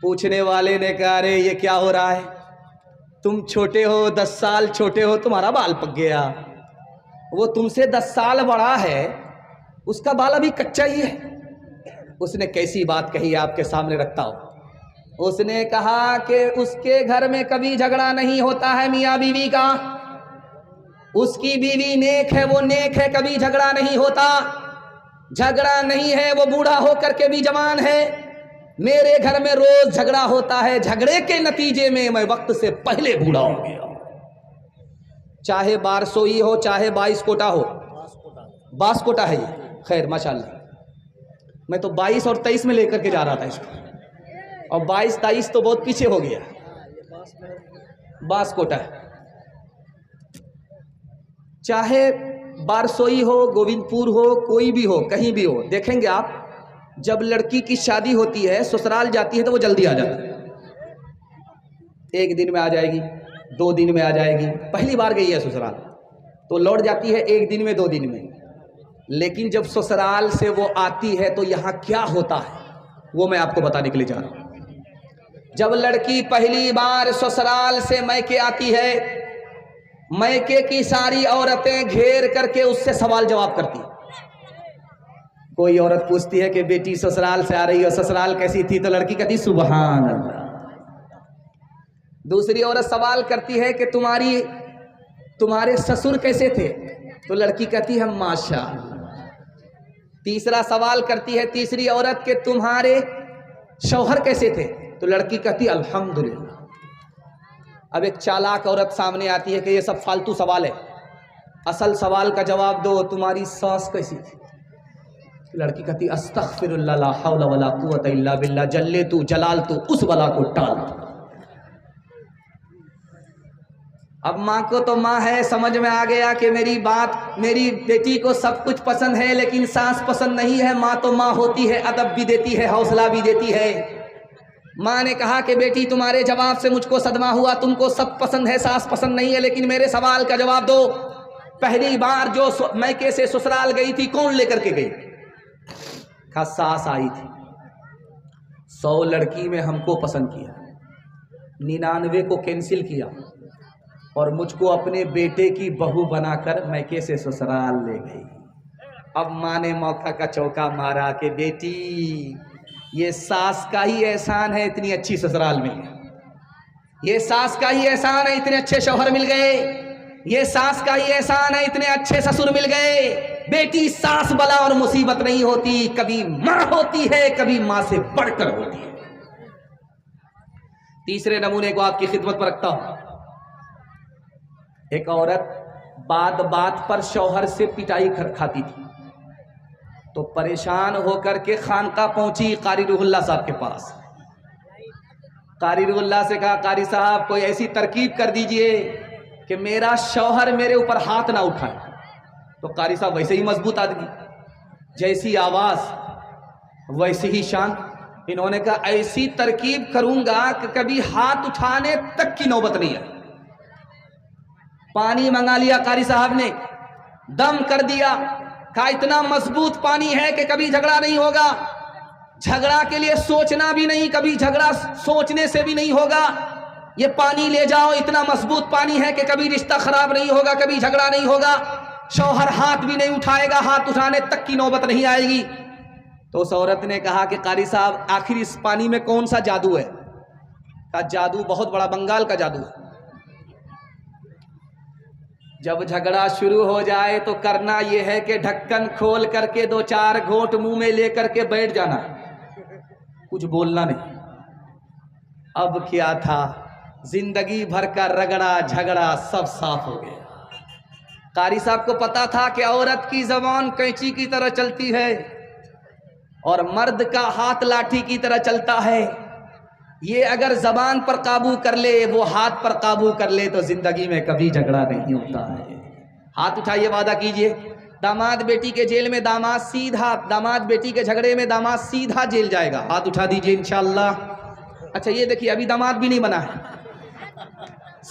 پوچھنے والے نے کہا ارے یہ کیا ہو رہا ہے، تم چھوٹے ہو، 10 سال چھوٹے ہو، تمہارا بال پک گیا. وہ تم سے 10 سال بڑا ہے، اس کا بال ابھی کچا ہی ہے. اس نے کیسی بات کہی آپ کے سامنے رکھتا ہوں. اس نے کہا کہ اس کے گھر میں کبھی جھگڑا نہیں ہوتا ہے میاں بیوی کا. اس کی بیوی نیک ہے، وہ نیک ہے، کبھی جھگڑا نہیں ہوتا، جھگڑا نہیں ہے، وہ بوڑھا ہو کر کے بھی جوان ہے۔ میرے گھر میں روز جھگڑا ہوتا ہے، جھگڑے کے نتیجے میں میں وقت سے پہلے بوڑھا ہو گیا، چاہے 1200 ہو چاہے 22 کوٹا ہو، 22 کوٹا ہے یہ، خیر ماشاءاللہ، میں تو 22 اور 23 میں لے کر کے جا رہا تھا اس کو، اور 22 23 تو بہت پیچھے ہو گیا، 22 کوٹا ہے۔ چاہے 1200 ہو، گوبند پور ہو، کوئی بھی ہو، کہیں بھی ہو، دیکھیں گے آپ جب لڑکی کی شادی ہوتی ہے، سسرال جاتی ہے تو وہ جلدی آ جاتی ہے، 1 دن میں آ جائے گی، 2 دن میں آ جائے گی، پہلی بار گئی ہے سسرال تو لوٹ جاتی ہے 1 دن میں 2 دن میں، لیکن جب سسرال سے وہ آتی ہے تو یہاں کیا ہوتا ہے وہ میں آپ کو بتانے کے لیے جا رہا ہوں۔ جب لڑکی پہلی بار سسرال سے میکے آتی ہے، میکے کی ساری عورتیں گھیر کر کے اس سے سوال جواب کرتی ہیں۔ کوئی عورت پوچھتی ہے کہ بیٹی سسرال سے آ رہی ہے، سسرال کیسی تھی؟ تو لڑکی کہتی سبحان اللہ۔ دوسری عورت سوال کرتی ہے کہ تمہارے سسر کیسے تھے؟ تو لڑکی کہتی ہے ماشاء اللہ۔ تیسرا سوال کرتی ہے تیسری عورت کہ تمہارے شوہر کیسے تھے؟ تو لڑکی کہتی الحمدللہ۔ اب ایک چالاک عورت سامنے آتی ہے کہ یہ سب فالتو سوال ہے، اصل سوال کا جواب دو، تمہاری ساس کیسی تھی؟ لڑکی کہتی استغفر اللہ لا حول ولا قوت الا باللہ، جلے تو جلال تو، اس بلا کو ٹال۔ اب ماں کو تو ماں ہے، سمجھ میں آ گیا کہ میری بیٹی کو سب کچھ پسند ہے لیکن ساس پسند نہیں ہے۔ ماں تو ماں ہوتی ہے، ادب بھی دیتی ہے، حوصلہ بھی دیتی ہے۔ ماں نے کہا کہ بیٹی تمہارے جواب سے مجھ کو صدمہ ہوا، تم کو سب پسند ہے، ساس پسند نہیں ہے، لیکن میرے سوال کا جواب دو، پہلی بار جو میکے سے سسرال گئی تھی کون لے کر کے گئی؟ کہا ساس آئی تھی، 100 لڑکی میں ہم کو پسند کیا، 99 کو کینسل کیا اور مجھ کو اپنے بیٹے کی بہو بنا کر میکے سے سسرال لے گئی۔ اب ماں نے موقع کا چوکا مارا کہ بیٹی یہ ساس کا ہی احسان ہے اتنی اچھی سسرال مل گئی، یہ ساس کا ہی احسان ہے اتنے اچھے شوہر مل گئے، یہ ساس کا ہی احسان ہے اتنے اچھے سسر مل گئے۔ بیٹی ساس بلا اور مصیبت نہیں ہوتی، کبھی ماں ہوتی ہے، کبھی ماں سے بڑھ کر ہوتی ہے۔ تیسرے نمونے کو آپ کی خدمت پر رکھتا ہوں۔ ایک عورت بات بات پر شوہر سے پٹائی کھاتی تھی تو پریشان ہو کر کے خانقاہ پہنچی قاری روح اللہ صاحب کے پاس۔ قاری روح اللہ سے کہا قاری صاحب کوئی ایسی ترکیب کر دیجئے کہ میرا شوہر میرے اوپر ہاتھ نہ اٹھائے۔ تو قاری صاحب ویسے ہی مضبوط آدمی، جیسی آواز ویسی ہی شان، انہوں نے کہا ایسی ترکیب کروں گا کہ کبھی ہاتھ اٹھانے تک کی نوبت نہیں ہے۔ پانی منگا لیا قاری صاحب نے، دم کر دیا، کہا اتنا مضبوط پانی ہے کہ کبھی جھگڑا نہیں ہوگا، جھگڑا کے لیے سوچنا بھی نہیں، کبھی جھگڑا سوچنے سے بھی نہیں ہوگا، یہ پانی لے جاؤ، اتنا مضبوط پانی ہے کہ کبھی رشتہ خراب نہیں ہوگا، کبھی جھگڑا نہیں ہوگا، شوہر ہاتھ بھی نہیں اٹھائے گا، ہاتھ اٹھانے تک کی نوبت نہیں آئے گی۔ تو اس عورت نے کہا کہ قاری صاحب آخر اس پانی میں کون سا جادو ہے؟ کہا جادو بہت بڑا، بنگال کا جادو ہے۔ جب جھگڑا شروع ہو جائے تو کرنا یہ ہے کہ ڈھکن کھول کر کے 2-4 گھونٹ منہ میں لے کر کے بیٹھ جانا، کچھ بولنا نہیں۔ اب کیا تھا، زندگی بھر کا رگڑا جھگڑا سب صاف ہو گیا۔ قاری صاحب کو پتا تھا کہ عورت کی زبان کینچی کی طرح چلتی ہے اور مرد کا ہاتھ لاٹھی کی طرح چلتا ہے، یہ اگر زبان پر قابو کر لے، وہ ہاتھ پر قابو کر لے تو زندگی میں کبھی جھگڑا نہیں ہوتا ہے۔ ہاتھ اٹھائیے، وعدہ کیجئے، داماد بیٹی کے جیل میں داماد بیٹی کے جھگڑے میں داماد سیدھا جیل جائے گا، ہاتھ اٹھا دیجئے انشاءاللہ۔ اچھا یہ دیکھیے ابھی داماد بھی نہیں بنا ہے،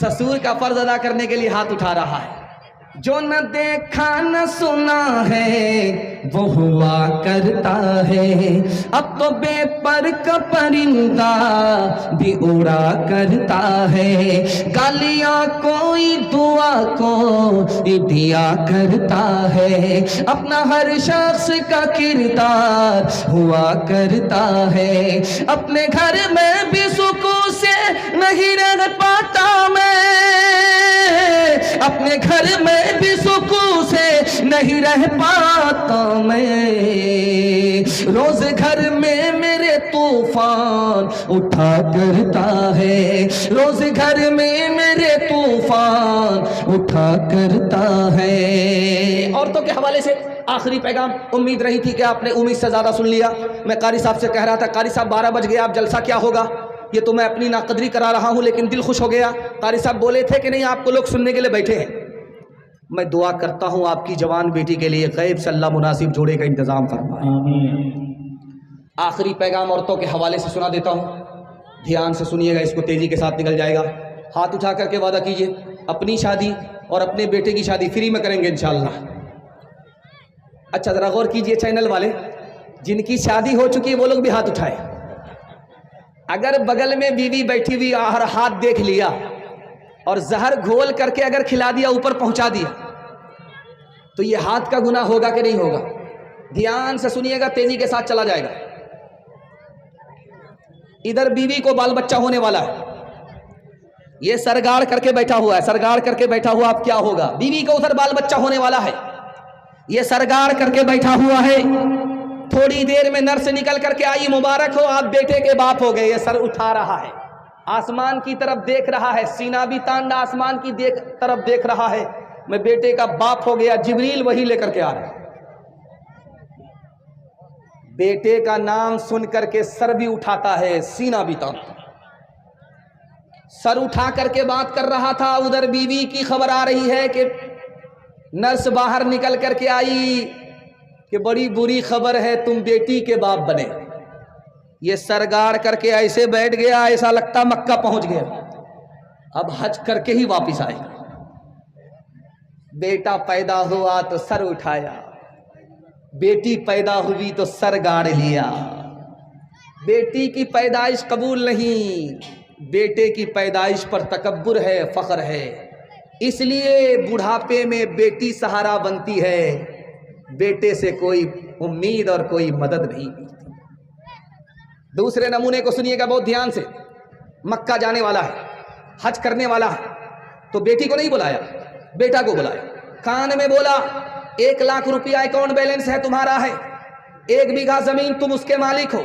سسور کا فرض ادا کرنے کے لیے ہاتھ اٹھا رہا ہے۔ جو نہ دیکھا نہ سنا ہے وہ ہوا کرتا ہے، اب تو بے پر کا پرندہ بھی اڑا کرتا ہے، گالیاں کوئی دعا کو دیا کرتا ہے، اپنا ہر شخص کا کردار ہوا کرتا ہے، اپنے گھر میں بھی سکون سے نہیں رہ پاتا میں، اپنے گھر میں بھی سکون سے نہیں رہ پاتا میں، روز گھر میں میرے طوفان اٹھا کرتا ہے، روز گھر میں میرے طوفان اٹھا کرتا ہے۔ عورتوں کے حوالے سے آخری پیغام، امید رہی تھی کہ آپ نے امید سے زیادہ سن لیا۔ میں قاری صاحب سے کہہ رہا تھا قاری صاحب 12 بج گئے، آپ جلسہ کیا ہوگا؟ یہ تو میں اپنی ناقدری کرا رہا ہوں، لیکن دل خوش ہو گیا۔ قاری صاحب بولے تھے کہ نہیں آپ کو لوگ سننے کے لیے بیٹھے ہیں۔ میں دعا کرتا ہوں آپ کی جوان بیٹی کے لیے غیب سے اللہ مناسب جوڑے کا انتظام فرمائے۔ آخری پیغام عورتوں کے حوالے سے سنا دیتا ہوں، دھیان سے سنیے گا، اس کو تیزی کے ساتھ نکل جائے گا۔ ہاتھ اٹھا کر کے وعدہ کیجئے اپنی شادی اور اپنے بیٹے کی شادی فری میں کریں گے انشاءاللہ۔ اچھا ذرا غور کیجئے چینل والے، جن کی شادی ہو چکی ہے وہ لوگ بھی ہاتھ اٹھائے۔ اگر بغل میں بیوی بیٹھی ہوئی اور ہاتھ دیکھ لیا اور زہر گھول کر کے اگر کھلا دیا، اوپر پہنچا دیا، تو یہ ہاتھ کا گناہ ہوگا کہ نہیں ہوگا؟ دھیان سے سنیے گا، تیزی کے ساتھ چلا جائے گا۔ ادھر بیوی کو بال بچہ ہونے والا ہے، یہ سرگاڑ کر کے بیٹھا ہوا ہے، سرگاڑ کر کے بیٹھا ہوا، اب کیا ہوگا؟ بیوی کو ادھر بال بچہ ہونے والا ہے، یہ سرگاڑ کر کے بیٹھا ہوا ہے، تھوڑی دیر میں نرس نکل کر کے آئی، مبارک ہو آپ بیٹے کے باپ ہو گئے۔ یہ سر اٹھا رہا ہے، آسمان کی طرف دیکھ رہا ہے، سینہ بھی تانڈا آسمان کی طرف دیکھ رہا ہے، میں بیٹے کا باپ ہو گیا۔ جبریل وہی لے کر کے آ رہا ہے، بیٹے کا نام سن کر کے سر بھی اٹھاتا ہے، سینہ بھی تانڈا، سر اٹھا کر کے بات کر رہا تھا، ادھر بیوی کی خبر آ رہی ہے کہ نرس باہر نکل کر کے آئی کہ بڑی بری خبر ہے، تم بیٹی کے باپ بنے۔ یہ سرگاڑ کر کے ایسے بیٹھ گیا، ایسا لگتا مکہ پہنچ گیا، اب حج کر کے ہی واپس آئے گا۔ بیٹا پیدا ہوا تو سر اٹھایا، بیٹی پیدا ہوئی تو سر گاڑ لیا۔ بیٹی کی پیدائش قبول نہیں، بیٹے کی پیدائش پر تکبر ہے، فخر ہے، اس لیے بڑھاپے میں بیٹی سہارا بنتی ہے، بیٹے سے کوئی امید اور کوئی مدد نہیں ملتی۔ دوسرے نمونے کو سنیے گا بہت دھیان سے، مکہ جانے والا ہے، حج کرنے والا ہے، تو بیٹی کو نہیں بلایا، بیٹا کو بلایا، کان میں بولا 1 لاکھ روپیہ اکاؤنٹ بیلنس ہے، تمہارا ہے، 1 بیگھہ زمین تم اس کے مالک ہو،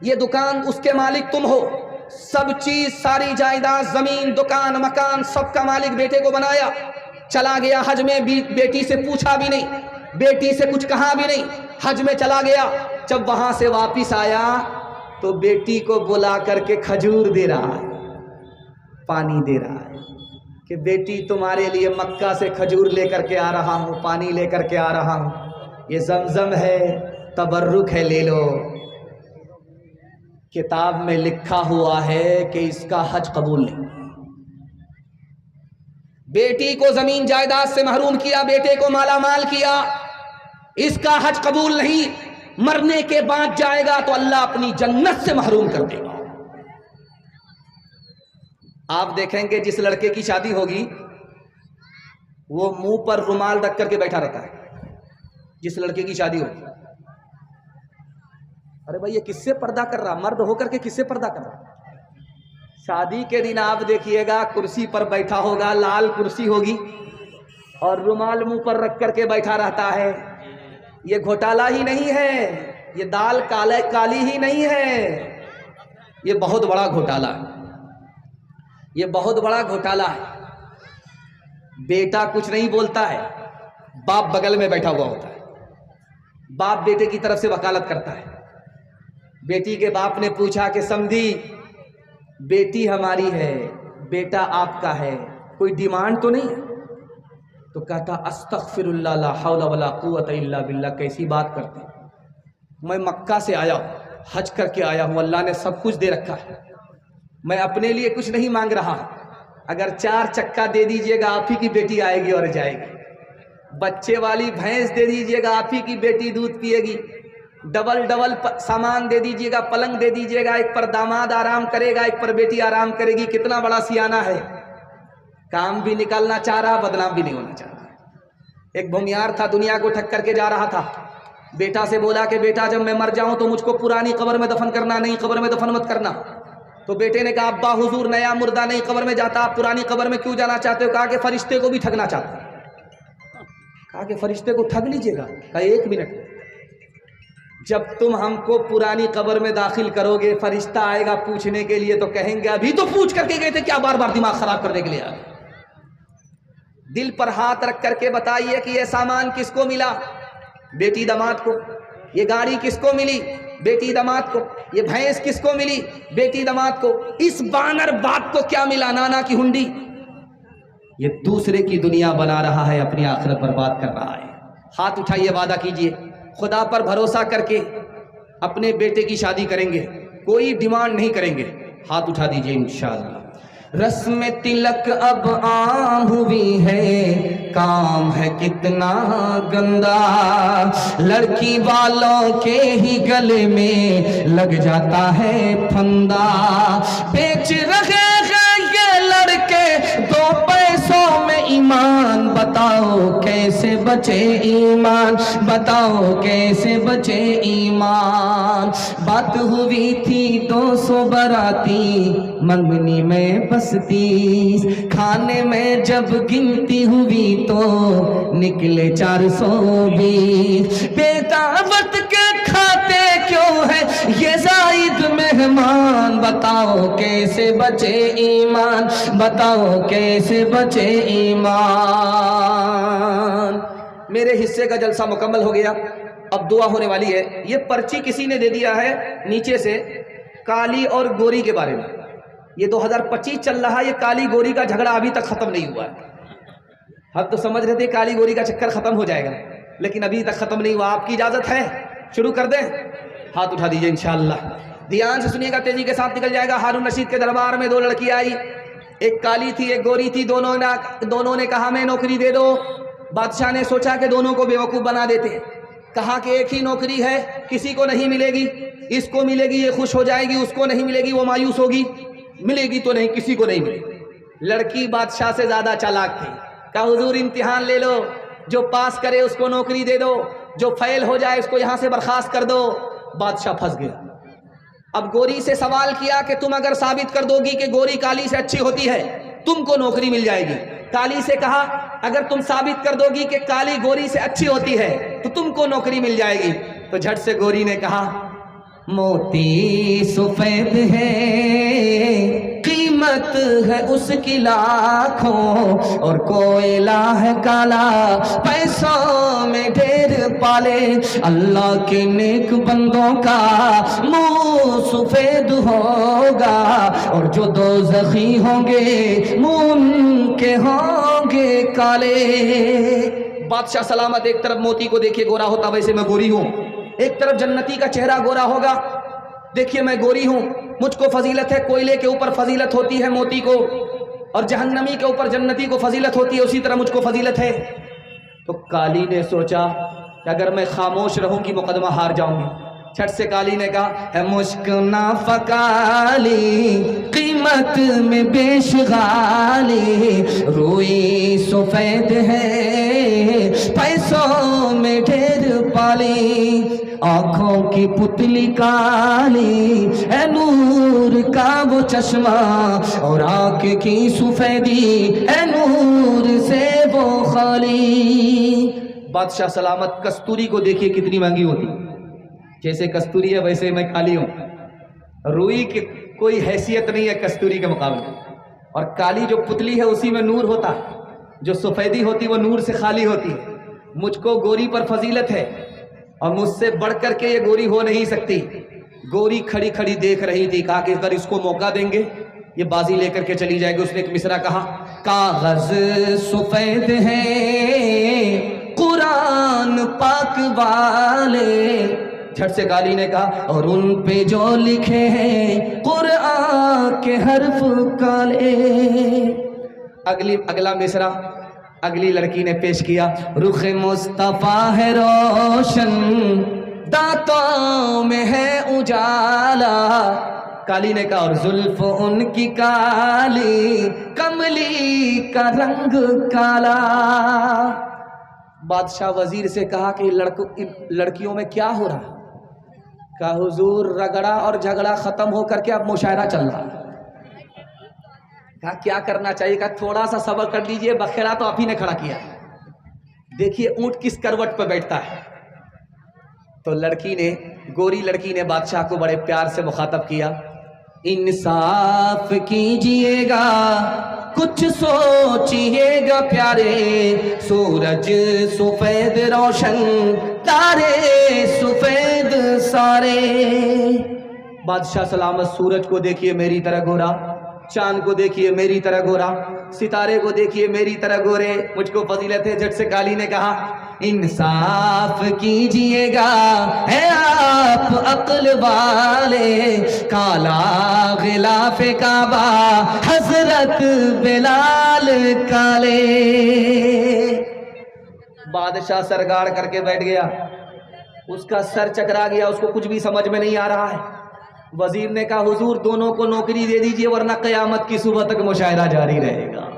یہ دکان اس کے مالک تم ہو، سب چیز ساری جائیداد زمین دکان مکان سب کا مالک بیٹے کو بنایا۔ چلا گیا حج میں، بیٹی سے پوچھا بھی نہیں، بیٹی سے کچھ کہا بھی نہیں، حج میں چلا گیا۔ جب وہاں سے واپس آیا تو بیٹی کو بلا کر کے کھجور دے رہا ہے، پانی دے رہا ہے کہ بیٹی تمہارے لیے مکہ سے کھجور لے کر کے آ رہا ہوں، پانی لے کر کے آ رہا ہوں، یہ زمزم ہے، تبرک ہے، لے لو۔ کتاب میں لکھا ہوا ہے کہ اس کا حج قبول نہیں۔ بیٹی کو زمین جائیداد سے محروم کیا، بیٹے کو مالا مال کیا، اس کا حج قبول نہیں۔ مرنے کے بعد جائے گا تو اللہ اپنی جنت سے محروم کر دے گا۔ آپ دیکھیں گے جس لڑکے کی شادی ہوگی وہ منہ پر رومال رکھ کر کے بیٹھا رہتا ہے، جس لڑکے کی شادی ہوگی۔ ارے بھائی یہ کس سے پردہ کر رہا، مرد ہو کر کے کس سے پردہ کر رہا؟ شادی کے دن آپ دیکھیے گا کرسی پر بیٹھا ہوگا، لال کرسی ہوگی اور رومال منہ پر رکھ کر کے بیٹھا رہتا ہے۔ یہ گھوٹالہ ہی نہیں ہے، یہ دال کالی ہی نہیں ہے، یہ بہت بڑا گھوٹالہ ہے، یہ بہت بڑا گھوٹالہ ہے۔ بیٹا کچھ نہیں بولتا ہے، باپ بغل میں بیٹھا ہوا ہوتا ہے، باپ بیٹے کی طرف سے وکالت کرتا ہے۔ بیٹی کے باپ نے پوچھا کہ سمدھی بیٹی ہماری ہے، بیٹا آپ کا ہے، کوئی ڈیمانڈ تو نہیں ہے؟ تو کہتا استغفر اللہ لا حول ولا قوت الا باللہ، کیسی بات کرتے ہیں، میں مکہ سے آیا ہوں، حج کر کے آیا ہوں، اللہ نے سب کچھ دے رکھا ہے، میں اپنے لیے کچھ نہیں مانگ رہا، اگر 4 چکا دے دیجئے گا آپ ہی کی بیٹی آئے گی اور جائے گی، بچے والی بھینس دے دیجئے گا آپ ہی کی بیٹی دودھ پیے گی، ڈبل سامان دے دیجئے گا، پلنگ دے دیجئے گا، ایک پر داماد آرام کرے گا، ایک پر بیٹی آرام کرے گی، کتنا بڑا سیانہ ہے، کام بھی نکالنا چاہ رہا، بدنام بھی نہیں ہونا چاہ رہا۔ ایک بھومیار تھا، دنیا کو ٹھک کر کے جا رہا تھا، بیٹا سے بولا کہ بیٹا جب میں مر جاؤں تو مجھ کو پرانی قبر میں دفن کرنا، نہیں قبر میں دفن مت کرنا۔ تو بیٹے نے کہا ابا حضور نیا مردہ نہیں قبر میں جاتا، آپ پرانی قبر میں کیوں جانا چاہتے ہو؟ کہا کہ فرشتے کو بھی ٹھگنا چاہتا ہوں۔ کہا کہ فرشتے کو ٹھگ لیجیے گا؟ کہا 1 منٹ، جب تم ہم کو پرانی قبر میں داخل کرو گے فرشتہ آئے گا پوچھنے کے لیے تو کہیں گے ابھی تو پوچھ کر کے گئے تھے، کیا بار بار دماغ خراب کرنے کے لیے آئے؟ دل پر ہاتھ رکھ کر کے بتائیے کہ یہ سامان کس کو ملا؟ بیٹی داماد کو۔ یہ گاڑی کس کو ملی؟ بیٹی داماد کو۔ یہ بھینس کس کو ملی؟ بیٹی داماد کو۔ اس بانر باپ کو کیا ملا؟ نانا کی ہنڈی۔ یہ دوسرے کی دنیا بنا رہا ہے، اپنی آخرت برباد کر رہا ہے۔ ہاتھ اٹھائیے، وعدہ کیجئے خدا پر بھروسہ کر کے اپنے بیٹے کی شادی کریں گے، کوئی ڈیمانڈ نہیں کریں گے۔ ہاتھ اٹھا دیجئے انشاءاللہ۔ رسم تلک اب عام ہوئی ہے، کام ہے کتنا گندا، لڑکی والوں کے ہی گلے میں لگ جاتا ہے پھندا، بیچ رہے ہیں یہ لڑکے 2 پیسوں میں ایمان، بتاؤ کیسے بچے ایمان، بتاؤ کیسے بچے ایمان۔ بات ہوئی تھی 200 باراتی، منگنی میں بستی، کھانے میں جب گنتی ہوئی تو نکلے 420، بے دعوت کے کھاتے کیوں ہے یہ زائد مہمان، بتاؤ کیسے بچے ایمان، بتاؤ کیسے بچے ایمان۔ میرے حصے کا جلسہ مکمل ہو گیا، اب دعا ہونے والی ہے۔ یہ پرچی کسی نے دے دیا ہے نیچے سے کالی اور گوری کے بارے میں۔ یہ 2025 چل رہا ہے، یہ کالی گوری کا جھگڑا ابھی تک ختم نہیں ہوا ہے۔ ہم تو سمجھ رہے تھے کالی گوری کا چکر ختم ہو جائے گا، لیکن ابھی تک ختم نہیں ہوا۔ آپ کی اجازت ہے شروع کر دیں؟ ہاتھ اٹھا دیجئے انشاءاللہ۔ دھیان سے سنیے گا، تیزی کے ساتھ نکل جائے گا۔ ہارون رشید کے دربار میں 2 لڑکی آئی، ایک کالی تھی ایک گوری تھی، دونوں نے کہا ہمیں نوکری دے دو۔ بادشاہ نے سوچا کہ دونوں کو بیوقوف بنا دیتے، کہا کہ ایک ہی نوکری ہے، کسی کو نہیں ملے گی، اس کو ملے گی یہ خوش ہو جائے گی، اس کو نہیں ملے گی وہ مایوس ہوگی، ملے گی تو نہیں، کسی کو نہیں ملے گی۔ لڑکی بادشاہ سے زیادہ چالاک تھی، کہا حضور امتحان لے لو، جو پاس کرے اس کو نوکری دے دو، جو فیل ہو جائے اس کو یہاں سے برخاست کر دو۔ بادشاہ پھنس گیا۔ اب گوری سے سوال کیا کہ تم اگر ثابت کر دو گی کہ گوری کالی سے اچھی ہوتی ہے تم کو نوکری مل جائے گی۔ کالی سے کہا اگر تم ثابت کر دو گی کہ کالی گوری سے اچھی ہوتی ہے تو تم کو نوکری مل جائے گی۔ تو جھٹ سے گوری نے کہا موتی سفید ہے، قیمت ہے اس کی لاکھوں، اور کوئلہ ہے کالا، پیسوں میں ڈھیر پالے، اللہ کے نیک بندوں کا منہ سفید ہوگا، اور جو دوزخی ہوں گے منہ ان کے ہوں گے کالے۔ بادشاہ سلامت ایک طرف موتی کو دیکھیے گورا ہوتا، ویسے میں گوری ہوں، ایک طرف جنتی کا چہرہ گورا ہوگا، دیکھیے میں گوری ہوں، مجھ کو فضیلت ہے، کوئلے کے اوپر فضیلت ہوتی ہے موتی کو، اور جہنمی کے اوپر جنتی کو فضیلت ہوتی ہے، اسی طرح مجھ کو فضیلت ہے۔ تو کالی نے سوچا کہ اگر میں خاموش رہوں گی مقدمہ ہار جاؤں گی۔ چھٹ سے کالی نے کہا ہے مشک نافکالی، قیمت میں بیش غالی، روئی سفید ہے، پیسوں میں ڈھیر پالی، آنکھوں کی پتلی کالی، اے نور کا وہ چشمہ، اور آنکھ کی سفیدی، اے نور سے وہ خالی۔ بادشاہ سلامت کستوری کو دیکھیے کتنی مہنگی ہوتی، جیسے کستوری ہے ویسے میں کالی ہوں، روئی کی کوئی حیثیت نہیں ہے کستوری کے مقابلے، اور کالی جو پتلی ہے اسی میں نور ہوتا ہے، جو سفیدی ہوتی وہ نور سے خالی ہوتی ہے۔ مجھ کو گوری پر فضیلت ہے، اور مجھ سے بڑھ کر کے یہ گوری ہو نہیں سکتی۔ گوری کھڑی کھڑی دیکھ رہی تھی، کہا کہ اگر اس کو موقع دیں گے یہ بازی لے کر کے چلی جائے گی۔ اس نے ایک مصرع کہا کاغذ سفید ہے قرآن پاک والے، جھٹ سے کالی نے کہا اور ان پہ جو لکھے ہیں قرآن کے حرف کالے۔ اگلا مصرع اگلی لڑکی نے پیش کیا، رخ مصطفیٰ ہے روشن، دانتوں میں ہے اجالا، کالی نے کہا اور زلف ان کی کالی، کملی کا رنگ کالا۔ بادشاہ وزیر سے کہا کہ لڑکیوں میں کیا ہو رہا؟ کہا حضور رگڑا اور جھگڑا ختم ہو کر کے اب مشاعرہ چل رہا ہے. کہا کیا کرنا چاہیے؟ کہا تھوڑا سا صبر کر لیجئے، بخیرہ تو آپ ہی نے کھڑا کیا ہے. دیکھیے اونٹ کس کروٹ پہ بیٹھتا ہے. تو لڑکی نے، گوری لڑکی نے بادشاہ کو بڑے پیار سے مخاطب کیا، انصاف کیجئے گا، کچھ سوچئے گا پیارے، سورج سفید روشن، تارے سفید سارے. بادشاہ سلامت، سورج کو دیکھیے میری طرح گورا، چاند کو دیکھیے میری طرح گورا، ستارے کو دیکھیے میری طرح گورے. مجھ کو فضیلت ہے. جٹ سے کالی نے کہا انصاف کیجئے گا ہے آپ عقل والے، کالا غلاف کعبہ حضرت بلال کالے. بادشاہ سر گاڑ کر کے بیٹھ گیا، اس کا سر چکرا گیا، اس کو کچھ بھی سمجھ میں نہیں آ رہا ہے. وزیر نے کہا حضور دونوں کو نوکری دے دیجئے ورنہ قیامت کی صبح تک مشاعرہ جاری رہے گا.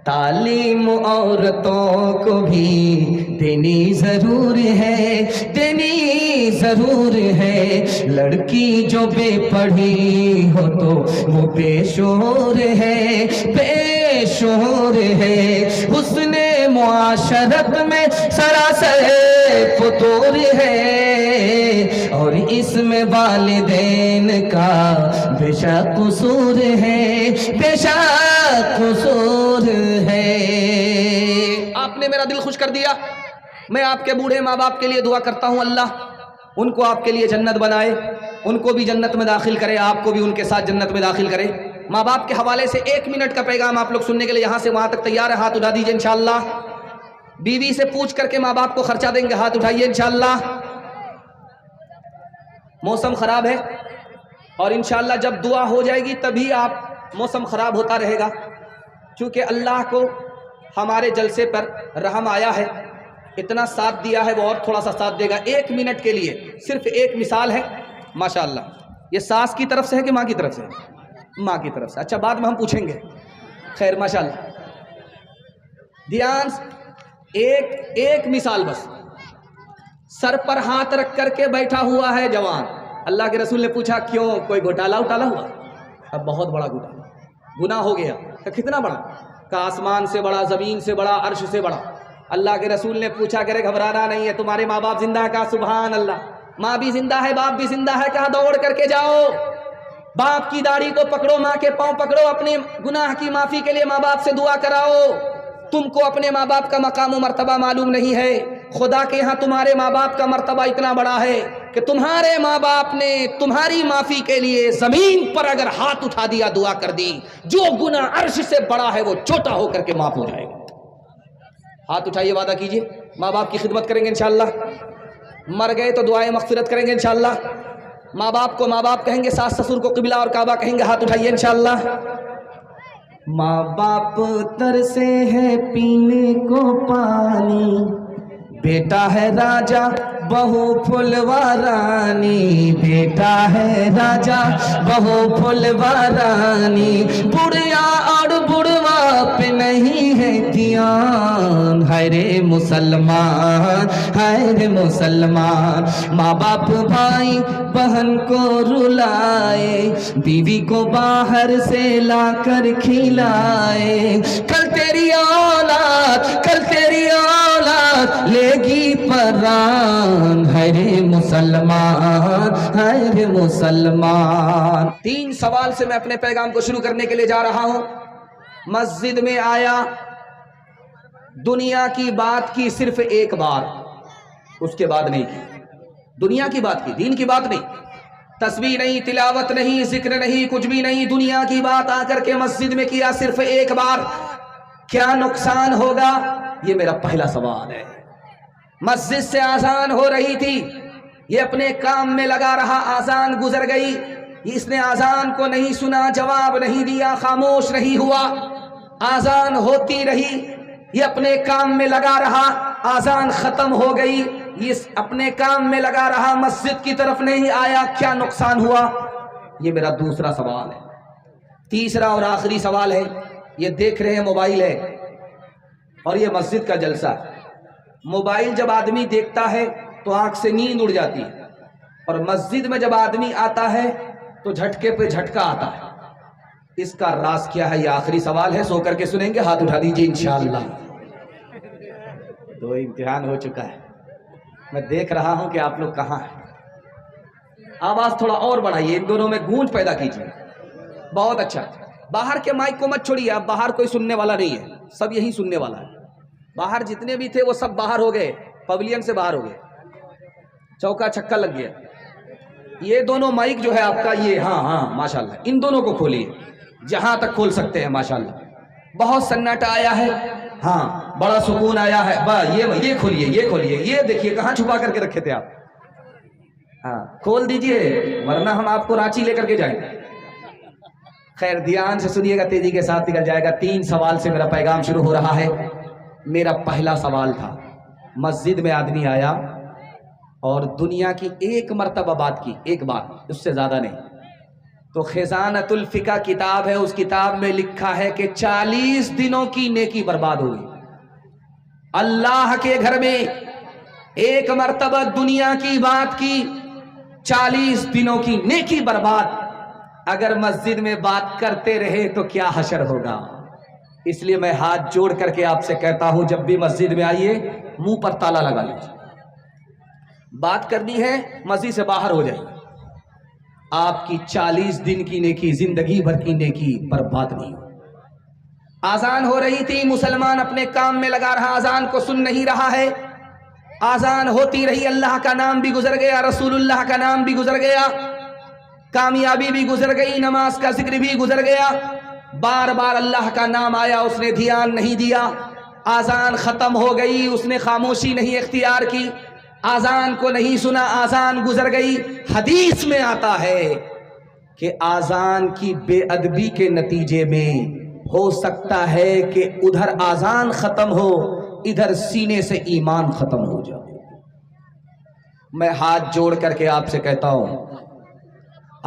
تعلیم عورتوں کو بھی دینی ضرور ہے، دینی ضرور ہے. لڑکی جو بے پڑھی ہو تو وہ بے شعور ہے، بے شعور ہے. حسن معاشرت میں سراسر فطور ہے، اور اس میں والدین کا بے شک قصور ہے، بے شک قصور ہے. آپ نے میرا دل خوش کر دیا. میں آپ کے بوڑھے ماں باپ کے لیے دعا کرتا ہوں، اللہ ان کو آپ کے لیے جنت بنائے، ان کو بھی جنت میں داخل کرے، آپ کو بھی ان کے ساتھ جنت میں داخل کرے. ماں باپ کے حوالے سے 1 منٹ کا پیغام آپ لوگ سننے کے لیے یہاں سے وہاں تک تیار ہے؟ ہاتھ اٹھا دیجئے انشاءاللہ. بیوی سے پوچھ کر کے ماں باپ کو خرچہ دیں گے؟ ہاتھ اٹھائیے انشاءاللہ. موسم خراب ہے اور انشاءاللہ جب دعا ہو جائے گی تبھی آپ، موسم خراب ہوتا رہے گا چونکہ اللہ کو ہمارے جلسے پر رحم آیا ہے، اتنا ساتھ دیا ہے، وہ اور تھوڑا سا ساتھ دے گا. 1 منٹ کے لیے صرف ایک مثال ہے. ماشاءاللہ یہ ساس کی طرف سے ہے کہ ماں کی طرف سے؟ ماں کی طرف سے. اچھا بعد میں ہم پوچھیں گے. خیر ماشاءاللہ. دھیان، ایک مثال بس. سر پر ہاتھ رکھ کر کے بیٹھا ہوا ہے جوان. اللہ کے رسول نے پوچھا کیوں، کوئی گھوٹالا ہوا؟ اب بہت بڑا گناہ ہو گیا. کہ کتنا بڑا؟ کہ آسمان سے بڑا، زمین سے بڑا، عرش سے بڑا. اللہ کے رسول نے پوچھا کہ گھبرانا نہیں ہے، تمہارے ماں باپ زندہ ہے؟ کہا سبحان اللہ. ماں بھی زندہ ہے، باپ بھی زندہ ہے. کہا دوڑ کر کے جاؤ، باپ کی داڑھی کو پکڑو، ماں کے پاؤں پکڑو، اپنے گناہ کی معافی کے لیے ماں باپ سے دعا کراؤ. تم کو اپنے ماں باپ کا مقام و مرتبہ معلوم نہیں ہے، خدا کے ہاں تمہارے ماں باپ کا مرتبہ اتنا بڑا ہے کہ تمہارے ماں باپ نے تمہاری معافی کے لیے زمین پر اگر ہاتھ اٹھا دیا، دعا کر دی، جو گناہ عرش سے بڑا ہے وہ چھوٹا ہو کر کے معاف ہو جائے گا. ہاتھ اٹھائیے، وعدہ کیجئے ماں باپ کی خدمت کریں گے انشاءاللہ. مر گئے تو دعائیں مغفرت کریں گے انشاءاللہ. ماں باپ کو ماں باپ کہیں گے، ساس سسر کو قبلہ اور کعبہ کہیں گے. ہاتھ اٹھائیے انشاءاللہ. ماں باپ ترسے ہے پینے کو پانی، بیٹا ہے راجا بہو پھلوارانی، بیٹا ہے راجا بہو پھلوارانی. بڑھیا اور بڑھوا پہ نہیں ہے دھیان، ہے رے مسلمان، ہے رے مسلمان. ماں باپ بھائی بہن کو رلائے، بیوی کو باہر سے لا کر کھلائے. کل تیری اولاد، کل تیری اولاد لے گی پران، ہے رے مسلمان، ہے رے مسلمان. 3 سوال سے میں اپنے پیغام کو شروع کرنے کے لیے جا رہا ہوں. مسجد میں آیا، دنیا کی بات کی صرف ایک بار، اس کے بعد نہیں کی. دنیا کی بات کی، دین کی بات نہیں. تسبیح نہیں، تلاوت نہیں، ذکر نہیں، کچھ بھی نہیں. دنیا کی بات آ کر کے مسجد میں کیا صرف ایک بار. کیا نقصان ہوگا؟ یہ میرا پہلا سوال ہے. مسجد سے آذان ہو رہی تھی، یہ اپنے کام میں لگا رہا، آذان گزر گئی، اس نے آذان کو نہیں سنا، جواب نہیں دیا، خاموش نہیں ہوا. آذان ہوتی رہی، یہ اپنے کام میں لگا رہا، آذان ختم ہو گئی، یہ اپنے کام میں لگا رہا، مسجد کی طرف نہیں آیا. کیا نقصان ہوا؟ یہ میرا دوسرا سوال ہے. تیسرا اور آخری سوال ہے. یہ دیکھ رہے ہیں موبائل ہے اور یہ مسجد کا جلسہ. موبائل جب آدمی دیکھتا ہے تو آنکھ سے نیند اڑ جاتی ہے. اور مسجد میں جب آدمی آتا ہے تو جھٹکے پہ جھٹکا آتا ہے. اس کا راز کیا ہے؟ یہ آخری سوال ہے، سو کر کے سنیں گے. ہاتھ اٹھا دیجیے انشاءاللہ. دو امتحان ہو چکا ہے. میں دیکھ رہا ہوں کہ آپ لوگ کہاں ہیں. آواز تھوڑا اور بڑھائیے، ان دونوں میں گونج پیدا کیجیے. بہت اچھا. باہر کے مائک کو مت چھوڑیے، اب باہر کوئی سننے والا نہیں ہے، سب یہی سننے والا ہے. باہر جتنے بھی تھے وہ سب باہر ہو گئے، پویلین سے باہر ہو گئے، چوکا چھکا لگ گیا. یہ دونوں مائک جو ہے آپ کا، یہ ہاں ماشاءاللہ ان دونوں کو کھولیے جہاں تک کھول سکتے ہیں. ماشاءاللہ بہت سناٹا آیا ہے، ہاں بڑا سکون آیا ہے. یہ کھولیے، یہ کھولیے. یہ دیکھیے کہاں چھپا کر کے رکھے تھے آپ. ہاں کھول دیجئے ورنہ ہم آپ کو رانچی لے کر کے جائیں گے. خیر دھیان سے سنیے گا، تیزی کے ساتھ نکل جائے گا. 3 سوال سے میرا پیغام شروع ہو رہا ہے. میرا پہلا سوال تھا، مسجد میں آدمی آیا اور دنیا کی ایک مرتبہ بات کی، ایک بات، اس سے زیادہ نہیں. تو خزانۃ الفقہ کتاب ہے، اس کتاب میں لکھا ہے کہ 40 دنوں کی نیکی برباد ہوئی. اللہ کے گھر میں ایک مرتبہ دنیا کی بات کی، 40 دنوں کی نیکی برباد. اگر مسجد میں بات کرتے رہے تو کیا حشر ہوگا. اس لیے میں ہاتھ جوڑ کر کے آپ سے کہتا ہوں، جب بھی مسجد میں آئیے منہ پر تالا لگا لیجیے. بات کرنی ہے مسجد سے باہر ہو جائیے. آپ کی 40 دن کی نیکی، زندگی بھر کی نیکی برباد نہیں ہو. آذان ہو رہی تھی، مسلمان اپنے کام میں لگا رہا، آذان کو سن نہیں رہا ہے. آذان ہوتی رہی، اللہ کا نام بھی گزر گیا، رسول اللہ کا نام بھی گزر گیا، کامیابی بھی گزر گئی، نماز کا ذکر بھی گزر گیا. بار بار اللہ کا نام آیا، اس نے دھیان نہیں دیا. آذان ختم ہو گئی، اس نے خاموشی نہیں اختیار کی، آذان کو نہیں سنا، آذان گزر گئی. حدیث میں آتا ہے کہ آذان کی بے ادبی کے نتیجے میں ہو سکتا ہے کہ ادھر آذان ختم ہو، ادھر سینے سے ایمان ختم ہو جائے. میں ہاتھ جوڑ کر کے آپ سے کہتا ہوں،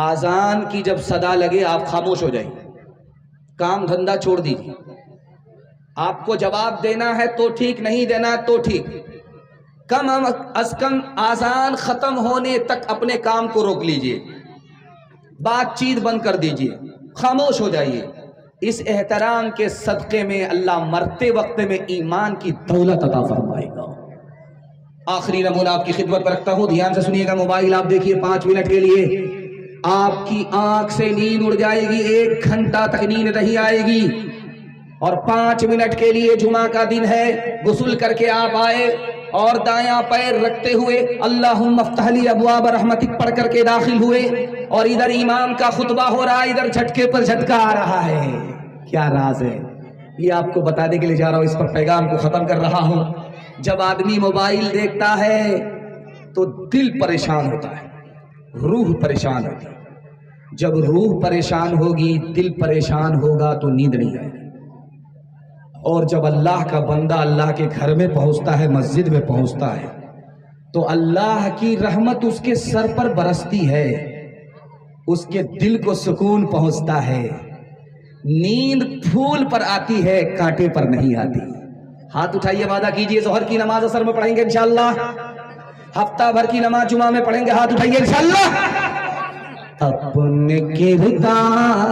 آذان کی جب صدا لگے آپ خاموش ہو جائیں، کام دھندا چھوڑ دیجیے. آپ کو جواب دینا ہے تو ٹھیک، نہیں دینا تو ٹھیک، کم از کم آذان ختم ہونے تک اپنے کام کو روک لیجئے، بات چیت بند کر دیجئے، خاموش ہو جائیے. اس احترام کے صدقے میں اللہ مرتے وقت میں ایمان کی دولت عطا فرمائے گا. آخری نمونہ آپ کی خدمت پر رکھتا ہوں، دھیان سے سنیے گا. موبائل آپ دیکھیے 5 منٹ کے لیے، آپ کی آنکھ سے نیند اڑ جائے گی، 1 گھنٹہ تک نیند نہیں آئے گی. اور 5 منٹ کے لیے جمعہ کا دن ہے، غسل کر کے آپ آئے اور دایاں پیر رکھتے ہوئے اللہم افتح لی ابواب رحمتک پڑھ کر کے داخل ہوئے، اور ادھر امام کا خطبہ ہو رہا ہے، ادھر جھٹکے پر جھٹکا آ رہا ہے. کیا راز ہے یہ آپ کو بتانے کے لیے جا رہا ہوں، اس پر پیغام کو ختم کر رہا ہوں. جب آدمی موبائل دیکھتا ہے تو دل پریشان ہوتا ہے، روح پریشان ہوتی ہے. جب روح پریشان ہوگی، دل پریشان ہوگا تو نیند نہیں آئے گی. اور جب اللہ کا بندہ اللہ کے گھر میں پہنچتا ہے، مسجد میں پہنچتا ہے، تو اللہ کی رحمت اس کے سر پر برستی ہے، اس کے دل کو سکون پہنچتا ہے. نیند پھول پر آتی ہے، کانٹے پر نہیں آتی. ہاتھ اٹھائیے، وعدہ کیجئے ظہر کی نماز اثر میں پڑھیں گے انشاءاللہ، ہفتہ بھر کی نماز جمعہ میں پڑھیں گے. ہاتھ اٹھائیے انشاءاللہ. اپنے کردار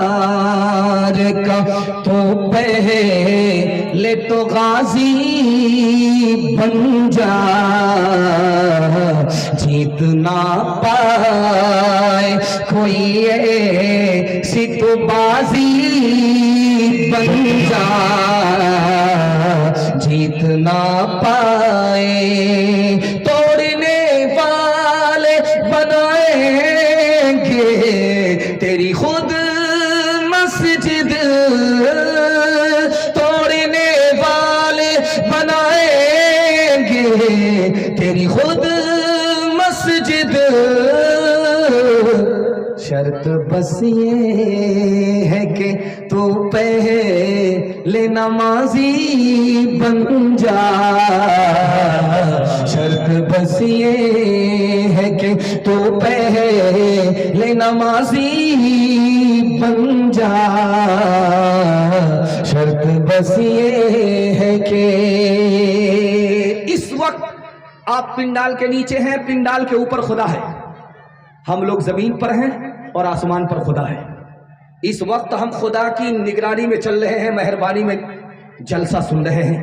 کا تو پہلے تو غازی بن جا، جیتنا پائے کوئی ایسی تو بازی بن جا، جیتنا پائے. توڑنے والے بنائیں گے تیری خود مسجد، توڑنے والے بنائیں گے تیری خود مسجد. شرط بس یہ ہے کہ تو پہلے نمازی بن جا، شرط بس یہ ہے کہ تو پہلے نمازی بن جا، شرط بس یہ ہے کہ. اس وقت آپ پنڈال کے نیچے ہیں، پنڈال کے اوپر خدا ہے. ہم لوگ زمین پر ہیں اور آسمان پر خدا ہے. اس وقت ہم خدا کی نگرانی میں چل رہے ہیں, مہربانی میں جلسہ سن رہے ہیں.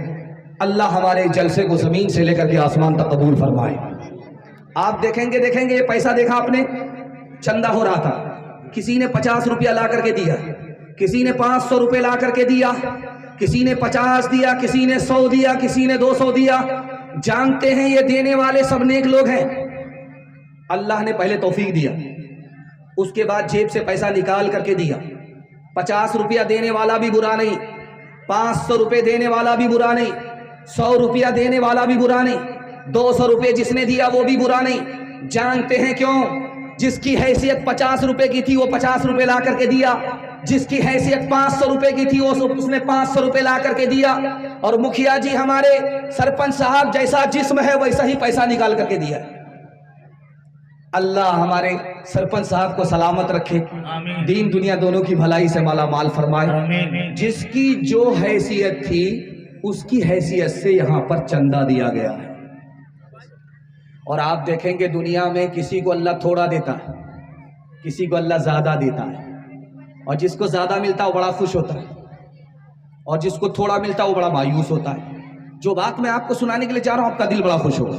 اللہ ہمارے جلسے کو زمین سے لے کر کے آسمان تک قبول فرمائے. آپ دیکھیں گے یہ پیسہ دیکھا آپ نے, چندہ ہو رہا تھا. کسی نے 50 روپیہ لا کر کے دیا, کسی نے 500 روپے لا کر کے دیا, کسی نے 50 دیا, کسی نے 100 دیا, کسی نے 200 دیا. جانتے ہیں یہ دینے والے سب نیک لوگ ہیں. اللہ نے پہلے توفیق دیا, اس کے بعد جیب سے پیسہ نکال کر کے دیا. 50 روپیہ دینے والا بھی برا نہیں, 500 روپے دینے والا بھی برا نہیں, 100 روپیہ دینے والا بھی برا نہیں, 200 روپے جس نے دیا وہ بھی برا نہیں. جانتے ہیں کیوں؟ جس کی حیثیت 50 روپے کی تھی وہ 50 روپے لا کر کے دیا, جس کی حیثیت 500 روپے کی تھی اس نے 500 روپے لا کر کے دیا. اور مکھیا جی ہمارے سرپنچ صاحب جیسا جسم ہے ویسا ہی پیسہ نکال کر کے دیا. اللہ ہمارے سرپنچ صاحب کو سلامت رکھے, دین دنیا دونوں کی بھلائی سے مالا مال فرمائے. جس کی جو حیثیت تھی اس کی حیثیت سے یہاں پر چندہ دیا گیا ہے. اور آپ دیکھیں گے دنیا میں کسی کو اللہ تھوڑا دیتا ہے, کسی کو اللہ زیادہ دیتا ہے, اور جس کو زیادہ ملتا ہے وہ بڑا خوش ہوتا ہے, اور جس کو تھوڑا ملتا ہے وہ بڑا مایوس ہوتا ہے. جو بات میں آپ کو سنانے کے لیے چاہ رہا ہوں آپ کا دل بڑا خوش ہوگا.